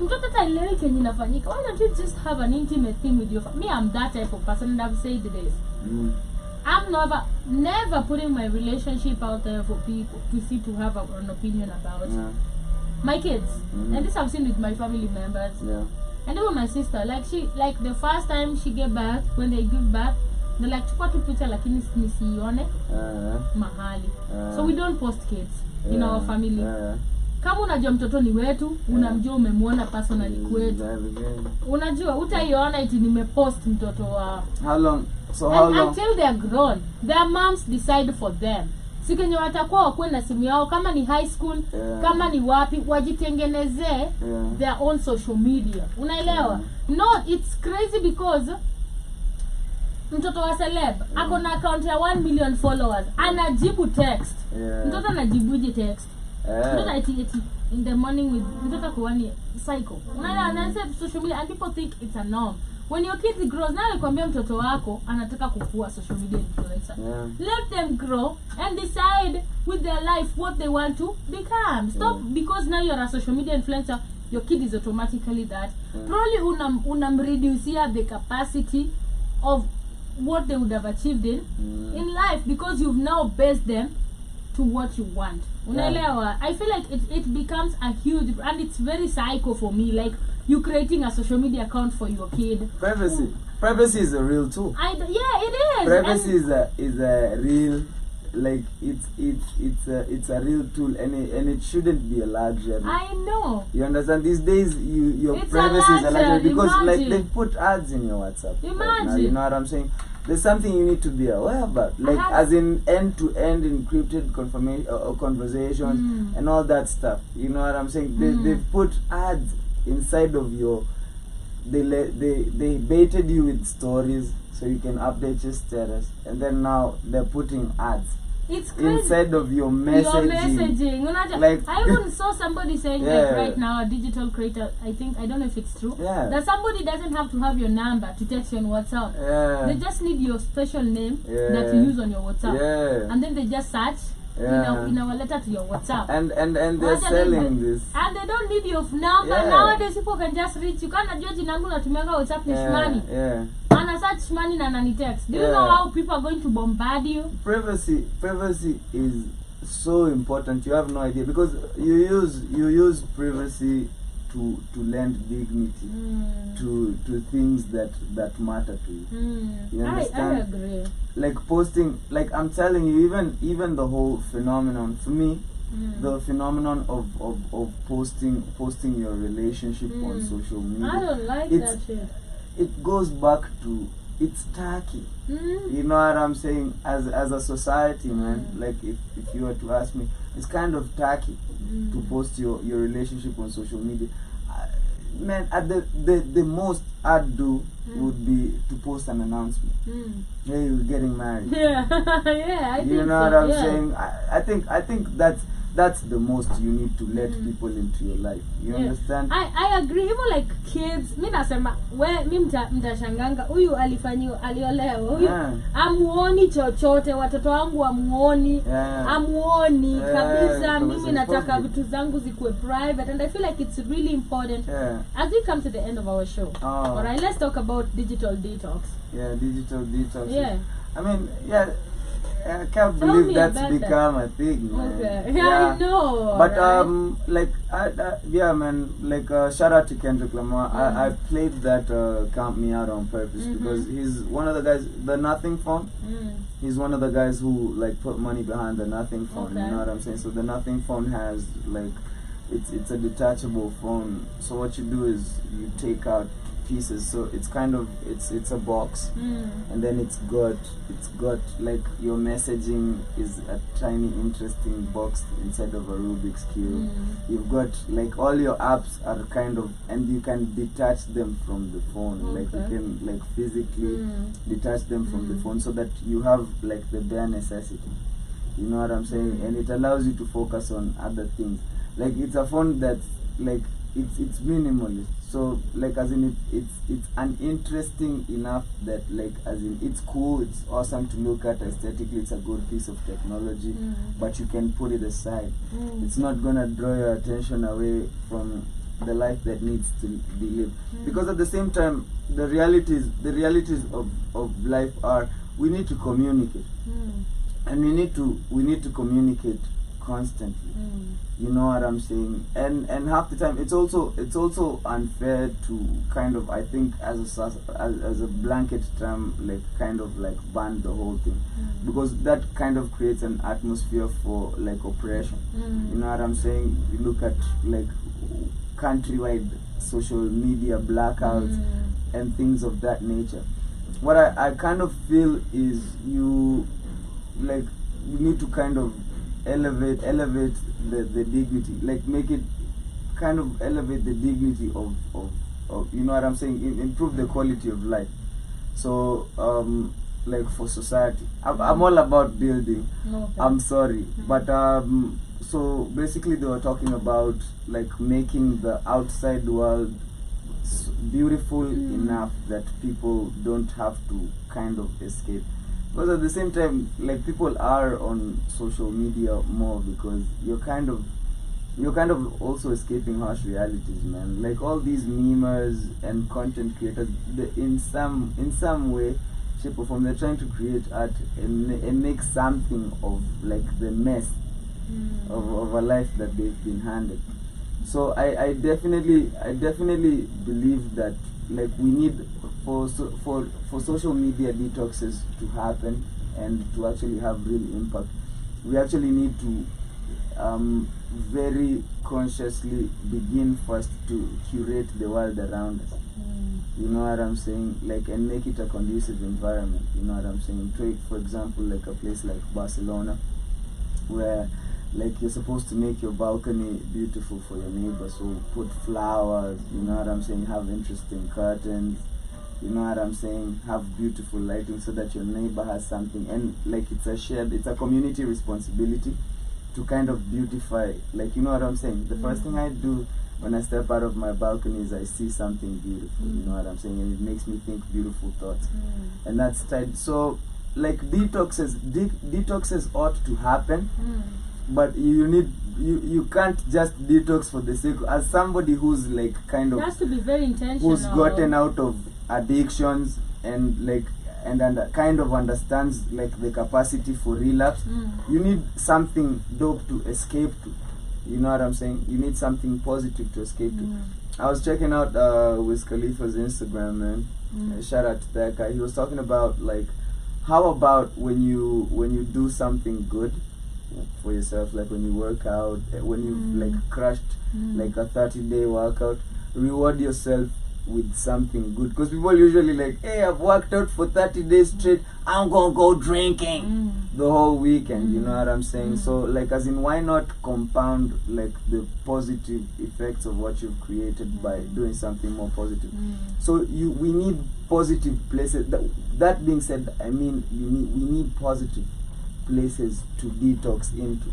Mtoto taelewi kenye inafanyika. Why don't you just have an intimate thing with your family? Me, I'm that type of person, and I've said this. I'm never putting my relationship out there for people to have an opinion about. My kids, and this I've seen with my family members, and even my sister. Like the first time she gave birth, when they give birth, they're like, chukua tu picha lakini nisione mahali. So we don't post kids in our family. Kama unajua mtoto ni wetu, unamjua, umemuona personally kwetu, unajua utaiona iti nimepost mtoto wa how long until they are grown, their moms decide for them. Sikenye watakuwa wakuwe na simu yao, kama ni high school, kama ni wapi, wajitengeneze their own social media, unaelewa? No, it's crazy because mtoto wa celeb ako na account ya 1 million followers, anajibu text. Mtoto anajibuje text? Mtoto iti in the morning with mtoto kuwani psycho. Unaelewa, social media, and people think it's a norm. when your kid grows, na nikwambia mtoto wako anataka kukua social media influencer. Let them grow and decide with their life what they want to become. Stop because now you're a social media influencer, your kid is automatically that. Probably unamreduce the capacity of what they would have achieved in life because you've now based them to what you want. I feel like it becomes a huge, and it's very psycho for me, like you creating a social media account for your kid. Privacy is a real tool. Yeah, it is. Privacy is a real, like it's a real tool, and it shouldn't be a luxury. I know. You understand? These days, your privacy is a luxury because like they put ads in your WhatsApp. Imagine. Right now, you know what I'm saying? There's something you need to be aware about, like as in end-to-end encrypted conversations and all that stuff. You know what I'm saying? They put ads inside of your. They baited you with stories so you can update your status, and then now they're putting ads. It's crazy. Inside of your messaging. Like, I even saw somebody saying like right now, a digital creator, I don't know if it's true, that somebody doesn't have to have your number to text you on WhatsApp. They just need your special name that you use on your WhatsApp. And then they just search in our letter to your WhatsApp. And they're selling this. And they don't need your number. Nowadays people can just reach you. Can't judge number to make WhatsApp is money. And I search money and any text. Do you know how people are going to bombard you? Privacy is so important. You have no idea because you use privacy to lend dignity to things that matter to you. You understand? I agree. Like posting, like I'm telling you, even the whole phenomenon for me, the phenomenon of posting your relationship on social media. I don't like that shit. It goes back to it's tacky. You know what I'm saying? As a society, man, like if you were to ask me, it's kind of tacky to post your relationship on social media. Man, at the most I'd do would be to post an announcement. Hey, we're getting married. Yeah, I think you know what I'm saying? I think that's the most you need to let people into your life. You understand? I agree. Even like kids, mi nasema mi mtashanganga huyu aliolewa huyu amuoni chochote, watoto wangu amuoni amuoni kabisa. Mimi nataka vitu zangu zikuwe private, and I feel like it's really important as we come to the end of our show. Alright, let's talk about digital detox. Digital detox. I mean, I can't believe that's become a thing, man. Okay. I know. But like man, like shout out to Kendrick Lamar. I played that Count Me Out on purpose because he's one of the guys, the Nothing Phone. He's one of the guys who like put money behind the Nothing Phone. You know what I'm saying? So the Nothing Phone has like it's a detachable phone. So what you do is you take out pieces, so it's kind of it's a box, and then it's got like your messaging is a tiny interesting box inside of a Rubik's cube. You've got like all your apps are kind of, and you can detach them from the phone. Like you can like physically detach them from the phone so that you have like the bare necessity. You know what I'm saying? And it allows you to focus on other things. Like it's a phone that's like it's minimalist. So like as in it's uninteresting enough that like as in it's cool, it's awesome to look at aesthetically, it's a good piece of technology, but you can put it aside. It's not gonna draw your attention away from the life that needs to be lived. Because at the same time, the realities of life are we need to communicate, and we need to communicate constantly. You know what I'm saying? And half the time it's also unfair to kind of, I think, as a blanket term, like kind of like ban the whole thing, because that kind of creates an atmosphere for like oppression. You know what I'm saying? You look at like countrywide social media blackouts and things of that nature. What I kind of feel is you need to kind of elevate the dignity, like make it kind of elevate the dignity of you know what I'm saying, improve the quality of life. So like for society, I'm all about building. I'm sorry, but so basically they were talking about like making the outside world beautiful enough that people don't have to kind of escape. Because at the same time, like, people are on social media more because you're kind of also escaping harsh realities, man. Like all these memers and content creators, in some way, shape or form, they're trying to create art and make something of like the mess of a life that they've been handed. So I definitely believe that, like, we need for social media detoxes to happen and to actually have real impact. We actually need to very consciously begin first to curate the world around us. You know what I'm saying? Like, and make it a conducive environment. You know what I'm saying? Take, for example, like a place like Barcelona, where, like, you're supposed to make your balcony beautiful for your neighbor. So put flowers, you know what I'm saying? Have interesting curtains, you know what I'm saying? Have beautiful lighting so that your neighbor has something. And like, it's a community responsibility to kind of beautify, like, you know what I'm saying? The first thing I do when I step out of my balcony is I see something beautiful, you know what I'm saying? And it makes me think beautiful thoughts. And that's tied. So, like, detoxes ought to happen, but you can't just detox for the sake. As somebody who's like kind of, it has to be very intentional, who's gotten out of addictions and like and kind of understands like the capacity for relapse, you need something dope to escape to. You know what I'm saying? You need something positive to escape to. I was checking out Wiz Khalifa's Instagram, man. Shout out to that guy. He was talking about, like, how about when you do something good for yourself, like when you work out, when you've like crushed like a 30-day workout, reward yourself with something good. Because people usually like, hey, I've worked out for 30 days straight, I'm gonna go drinking the whole weekend. You know what I'm saying? So, like, as in, why not compound like the positive effects of what you've created by doing something more positive? So we need positive places. That being said, I mean, we need positive places to detox into.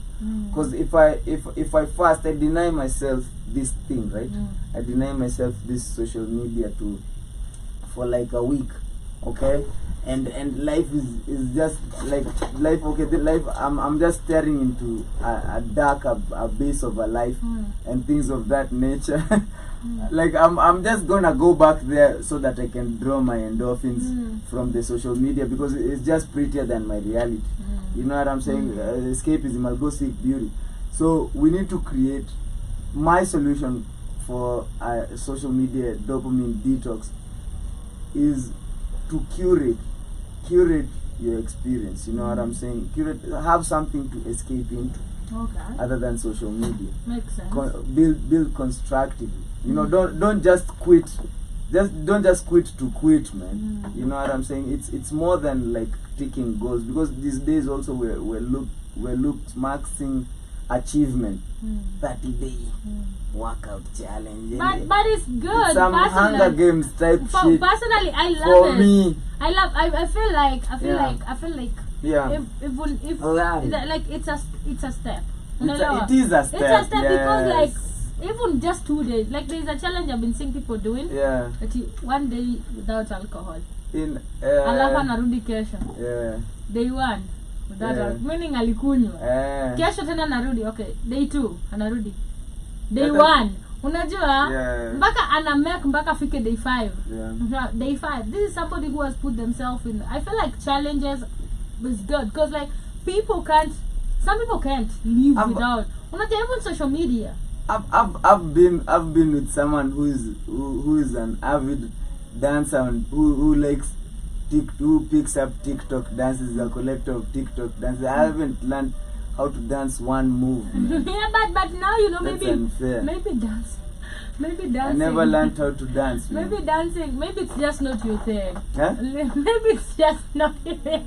Because if I fast, I deny myself this thing, right? I deny myself this social media for like a week, okay? And life is just like life. Okay, the life. I'm just staring into a dark abyss of a life and things of that nature. Like, I'm just gonna go back there so that I can draw my endorphins from the social media, because it's just prettier than my reality. You know what I'm saying? Escapism. I'll go seek beauty. So we need to create. My solution for social media dopamine detox is to curate your experience. You know what I'm saying? Have something to escape into, other than social media. Makes sense. Build constructively. You know, don't just quit. Don't just quit to quit, man. You know what I'm saying? It's more than like ticking goals, because these days also we're looked maxing achievement. 30-day workout challenge. But it's good. It's some Hunger Games type shit. Personally, I love For it. me, I feel like yeah. if like it's a step. It is a step. It's a step, yes. because like even just 2 days, like there's a challenge I've been seeing people doing. Yeah. That 1 day without alcohol. Alafu anarudi kesho. Yeah. Day 1 without alcohol. Meaning alikunywa. Kesho tena narudi. Okay. Day 2 anarudi. Day 1 unajua mpaka ana make mpaka fike day 5. Day 5. This is somebody who has put themselves in. I feel like challenges is good, because like some people can't live without. Unajua even social media. I've been with someone who is an avid dancer and who likes who picks up TikTok dances, a collector of TikTok dances. I haven't learned how to dance one move. Yeah, but now you know. That's unfair. Maybe dancing. I never learned how to dance. Man. Maybe dancing. Maybe it's just not your thing. Huh? Maybe it's just not your thing.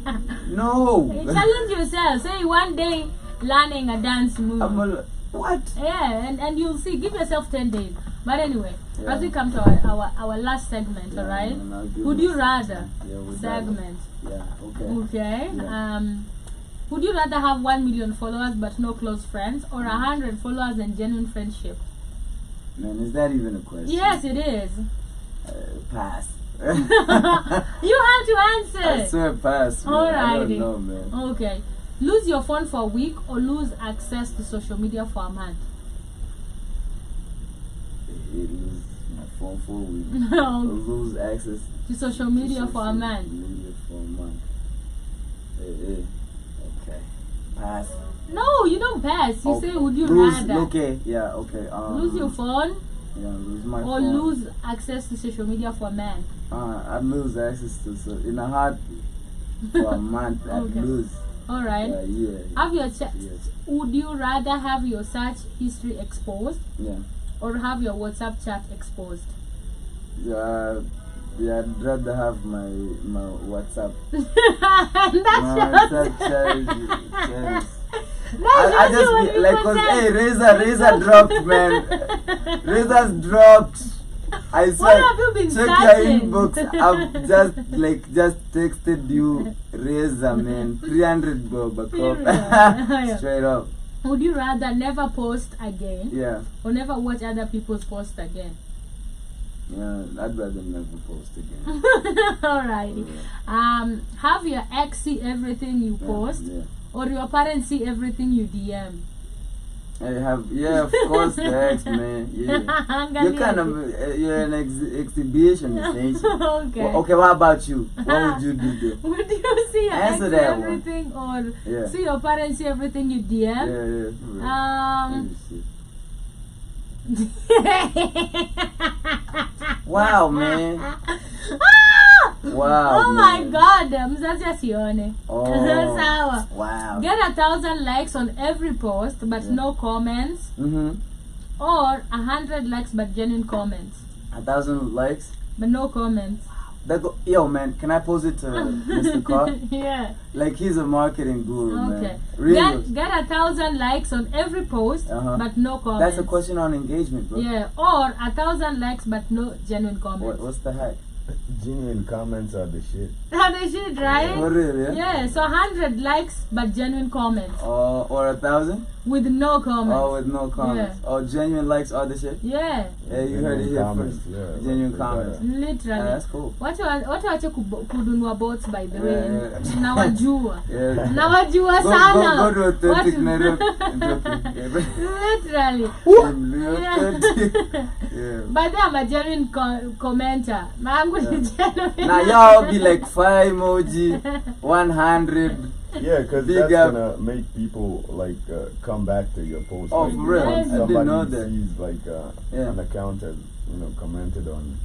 No. Challenge yourself. Say 1 day learning a dance move. What? Yeah, and you'll see. Give yourself 10 days. But anyway, as we come to our last segment, alright? Would you rather segment? Yeah. Okay. Okay. Yeah. Would you rather have 1 million followers but no close friends, or 100 followers and genuine friendship? Man, is that even a question? Yes, it is. Pass. You have to answer. I swear, pass. Man. I don't Alrighty. know, man. Okay. Lose your phone for a week or lose access to social media for a month? Lose my phone for a week. Or lose access To social media for a social month. media for a month. Okay. Pass. No, you don't pass. You Okay. say, would you lose, rather Okay, yeah, okay. lose your phone Yeah, lose my or phone. lose access to social media for a month? I'd lose access to in a heartbeat for a month. I'd Okay. lose. Alright. Yeah. Have your Yes. Would you rather have your search history exposed Yeah. or have your WhatsApp chat exposed? Yeah, I'd rather have my WhatsApp. That's My just WhatsApp chat. that's I just just what be- like, people cause say. hey, Razor dropped, man. Razor's dropped. I What swear. have you been Check searching? your inbox. I've just texted you Razor, man. 300 bob. Period. Straight up. Would you rather never post again Yeah. or never watch other people's posts again? Yeah, I'd rather never post again. Alrighty. Have your ex see everything you post Yeah. or your parents see everything you DM? Of course, the ex, man. Yeah. You're kind of you're an exhibitionist, ain't you? Okay. Okay, what about you? What would you do there? Would you see your ex Answer see that one. everything or Yeah. see your parents see everything you DM? Yeah. Let me see. Wow, man. Wow. Oh my man. god, mzazi asione. Oh. Sawa. Wow. Get 1,000 likes on every post but Yeah. no comments, Mhm. or 100 likes but genuine comments 1,000 likes. but no comments. Yo, man, can I pose it to Mr. Carr? Yeah. Like, he's a marketing guru, Okay. man. Really? Get 1,000 likes on every post but no comments. That's a question on engagement, bro. Yeah, or 1,000 likes but no genuine comments. What's the hack? Genuine comments are the shit. How they should, right? Oh, really? Yeah, so 100 likes but genuine comments Or 1,000? with no comments. Oh, with no comments. Oh, genuine likes all the shit? Yeah, Yeah, you heard it Genuine here comments, first. yeah, Genuine like comments. that. literally. Yeah, that's cool. Watu wache kununua bots by the way. Yeah. Nawajua. Yeah. Nawajua Go sana. to authentic Watu- Nairobi. Literally. Yeah. But I'm a genuine commenter. I'm going to genuine. Now y'all be like 5 emoji, 100. Yeah, because Big that's up. gonna make people like come back to your post. Oh, like, for real? once I didn't somebody know that. sees like Yeah. an account has commented on,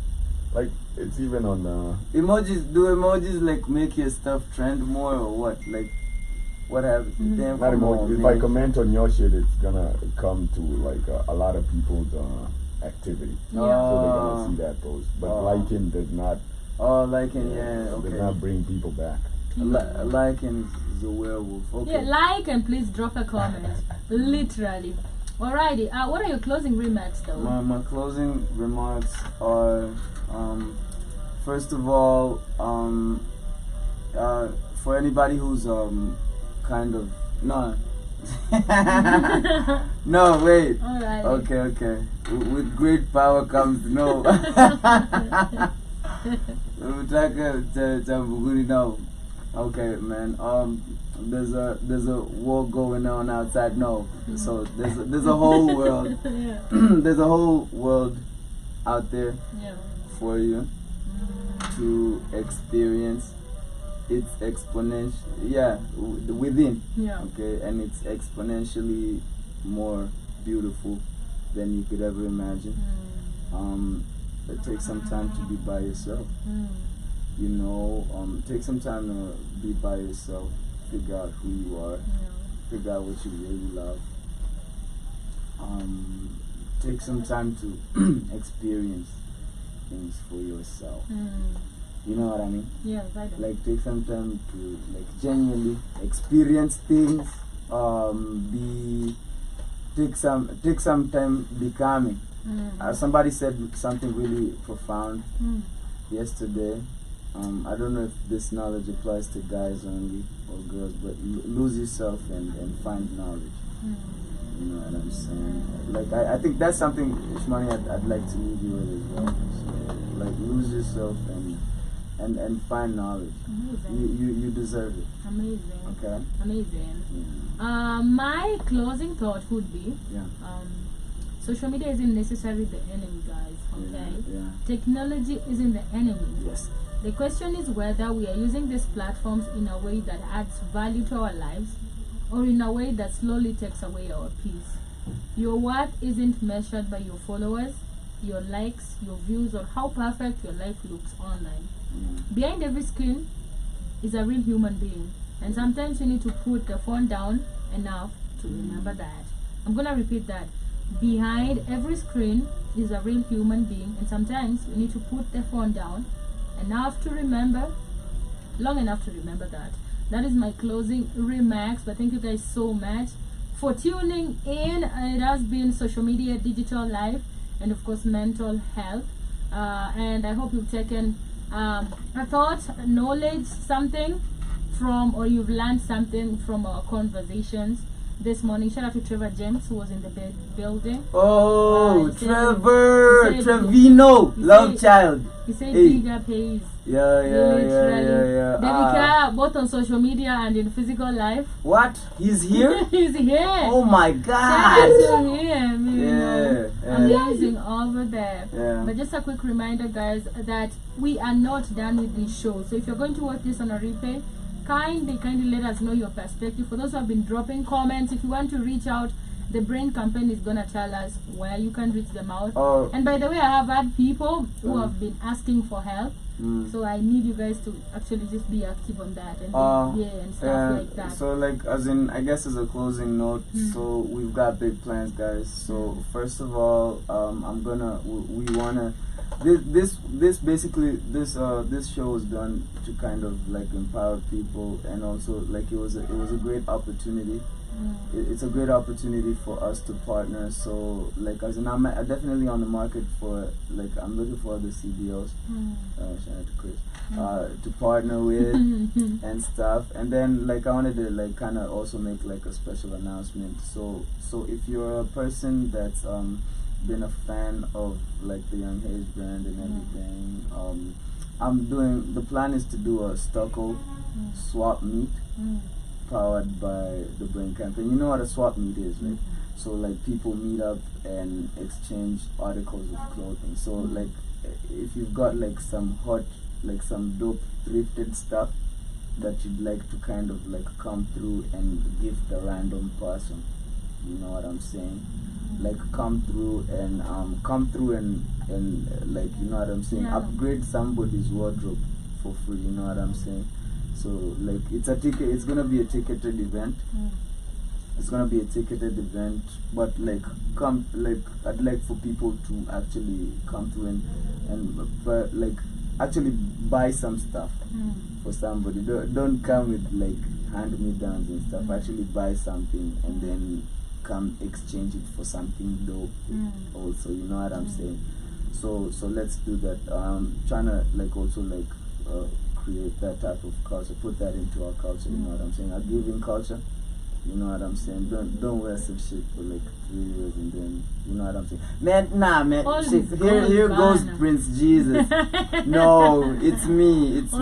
like it's even on Emojis, do emojis like make your stuff trend more or what? Like, what happens? Damn, not come emoji. on, If man. I comment on your shit, it's gonna come to like a lot of people's activity. Yeah. So they're gonna see that post. But Oh. liking does not Oh, liking, yeah, does okay. not bring people back. Liking is a werewolf. Okay. Yeah, like and please drop a comment. Literally. Alrighty. What are your closing remarks though? My closing remarks are, first of all, for anybody who's kind of no. No, wait. Alright. Okay. With great power comes no. Okay, man. There's a war going on outside. No, so there's a whole world. Yeah. There's a whole world out there Yeah. for you to experience. It's exponential, within. Yeah. Okay, and it's exponentially more beautiful than you could ever imagine. It takes some time to be by yourself. Take some time to be by yourself, figure out who you are, figure out what you really love. Take some time to experience things for yourself. You know what I mean? Yes, I do. Like, take some time to genuinely experience things. Take some time becoming. Somebody said something really profound yesterday. I don't know if this knowledge applies to guys only or girls, but lose yourself and find knowledge. You know what I mean? I'm saying? Like, I think that's something, Ishmani, I'd like to leave you with as well. So, like, lose yourself and find knowledge. Amazing. You deserve it. Amazing. Okay? Amazing. Yeah. My closing thought would be, Yeah. social media isn't necessarily the enemy, guys. Okay? Yeah. Technology isn't the enemy. Yes. The question is whether we are using these platforms in a way that adds value to our lives or in a way that slowly takes away our peace. Your worth isn't measured by your followers, your likes, your views, or how perfect your life looks online. Behind every screen is a real human being, and sometimes you need to put the phone down enough to remember that. I'm gonna repeat that. Behind every screen is a real human being, and sometimes we need to put the phone down long enough to remember that. That is my closing remarks. But thank you guys so much for tuning in. It has been social media, digital life, and of course mental health. And I hope you've taken a thought, knowledge, something from, or you've learned something from our conversations this morning. Shout out to Trevor James, who was in the building. Oh, Trevor! he said- Trevino! he Love said- child! He said Hey. bigger pays. Yeah. Devika, both on social media and in physical life. What? He's here? He's here. Oh my Shout god! out to him. You know. Yeah. Amazing over there. Yeah. But just a quick reminder, guys, that we are not done with this show. So if you're going to watch this on a replay, kindly let us know your perspective. For those who have been dropping comments, if you want to reach out, the Brain Campaign is gonna tell us where you can reach them out. Oh. And by the way, I have had people who have been asking for help. Mm. So I need you guys to actually just be active on that and and stuff like that. So like, as in, I guess as a closing note, so we've got big plans, guys. So first of all, we wanna this show was done to kind of like empower people, and also like it was a great opportunity. It's a great opportunity for us to partner. So like, as in, I'm definitely on the market for, like, I'm looking for other CBOs. Shout out to Chris. To partner with and stuff. And then like, I wanted to like kind of also make like a special announcement. So if you're a person that's been a fan of like the Young Hayes brand and everything, the plan is to do a stucco swap meet powered by the Brain Campaign. You know what a swap meet is, right? So like, people meet up and exchange articles of clothing. So like, if you've got like some hot, like some dope thrifted stuff that you'd like to kind of like come through and gift a random person, you know what I'm saying? Like, come through and like, you know what I'm saying? Upgrade somebody's wardrobe for free, you know what I'm saying? So like, it's gonna be a ticketed event. It's gonna be a ticketed event, but like, I'd like for people to actually come through and like actually buy some stuff for somebody. Don't come with like hand-me-downs and stuff. Actually buy something and then come exchange it for something dope also, you know what I'm saying? So let's do that. Trying to like also like create that type of culture, put that into our culture, you know what I'm saying? A giving culture, you know what I'm saying? Don't wear some shit for like 3 years and then, you know what I'm saying? Man, shit, here goes Prince Jesus. No, it's me, it's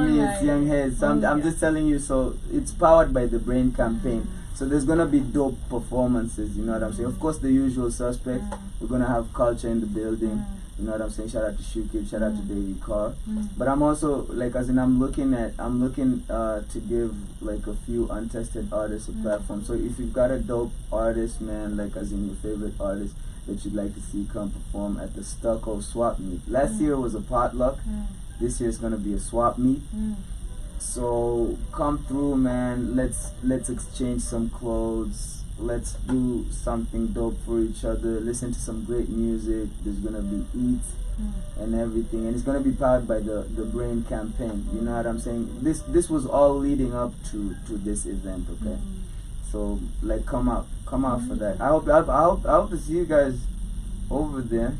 Young Heads. So I'm just telling you, so it's powered by the Brain Campaign. So there's gonna be dope performances, you know what I'm saying? Of course, the usual suspects. We're gonna have culture in the building. You know what I'm saying? Shout out to Shukib, shout out to David Carr. But I'm also like, as in, I'm looking to give like a few untested artists a platform. So if you've got a dope artist, man, like as in your favorite artist that you'd like to see come perform at the Stucco Swap Meet. Last year was a potluck. This year is gonna be a swap meet. So come through, man. Let's exchange some clothes. Let's do something dope for each other. Listen to some great music. There's gonna be eats and everything, and it's gonna be powered by the Brain Campaign. You know what I'm saying? This was all leading up to this event. Okay, so like, come out for that. I hope to see you guys over there.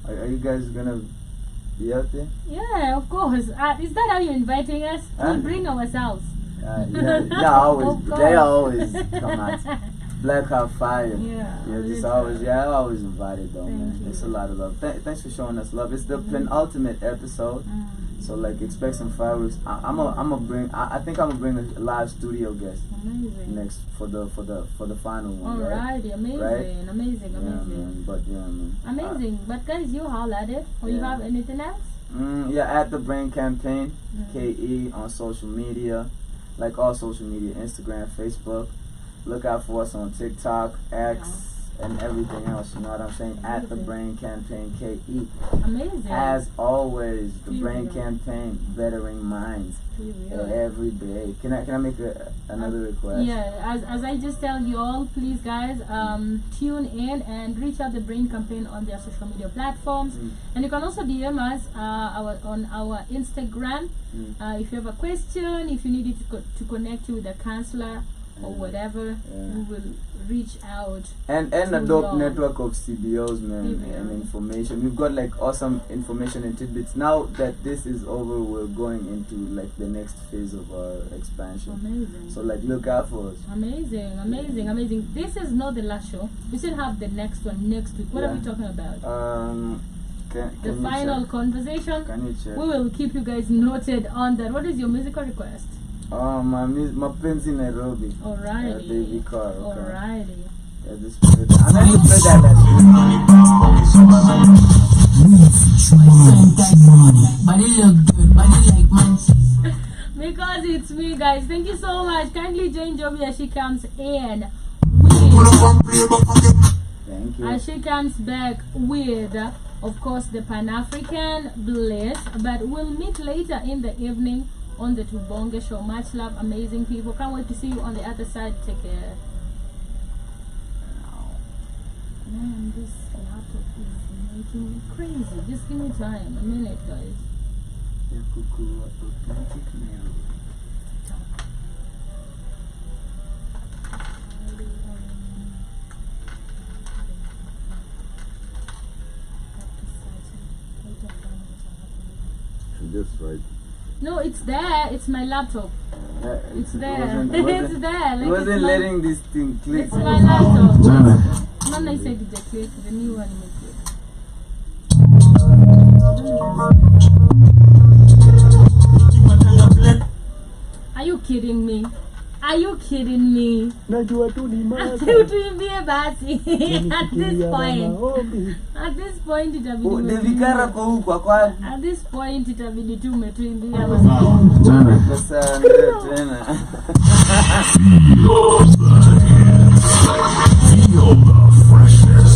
Are you guys gonna be out there? Yeah, of course. Is that how you're inviting us? We bring ourselves. Yeah, always. They always come out. Black Hot Fire. Yeah, Just always, I always invite it though, man. you. It's a lot of love. Thanks for showing us love. It's the penultimate episode, so like expect some fireworks. I'm gonna bring. I think I'm gonna bring a live studio guest next for the final one. Alrighty, amazing, Right? amazing. Man. But man. Amazing. But guys, you holler at it. Or you have anything else? At the Brain Campaign, KE on social media, like all social media, Instagram, Facebook. Look out for us on TikTok, X, and everything else. You know what I'm saying? At the Brain Campaign, KE. Amazing. As always, the Brain Campaign, bettering minds every day. Can I make another request? Yeah, as I just tell you all, please guys, tune in and reach out the Brain Campaign on their social media platforms, and you can also DM us on our Instagram if you have a question, if you need it to connect you with a counselor or whatever, we will reach out. And a dope network of CBOs, man, and information. We've got like awesome information and tidbits. Now that this is over, we're going into like the next phase of our expansion. Amazing. So like look out for us. Amazing. This is not the last show. We still have the next one next week. What are we talking about? Can final conversation. Can you check? We will keep you guys noted on that. What is your musical request? My pen's in Nairobi. Alrighty. Baby car. Okay. Alrighty. Yeah, this play that. I'm gonna play that last because it's me, guys. Thank you so much. Kindly join Joby as she comes in. Thank you. As she comes back with, of course, the Pan-African Bliss. But we'll meet later in the evening on the Tubonge Show. Much love, amazing people. Can't wait to see you on the other side. Take care. Man, this laptop is making me crazy. Just give me time. A minute, guys. This right. No, it's there. It's my laptop. It's there. It's there. Like It wasn't letting this thing click. It's my laptop. Not I said the click. The new one will click. Are you kidding me? Are you kidding me? Tuimbie basi. At this point. At this point itabidi tumetuimbia Feel the freshness.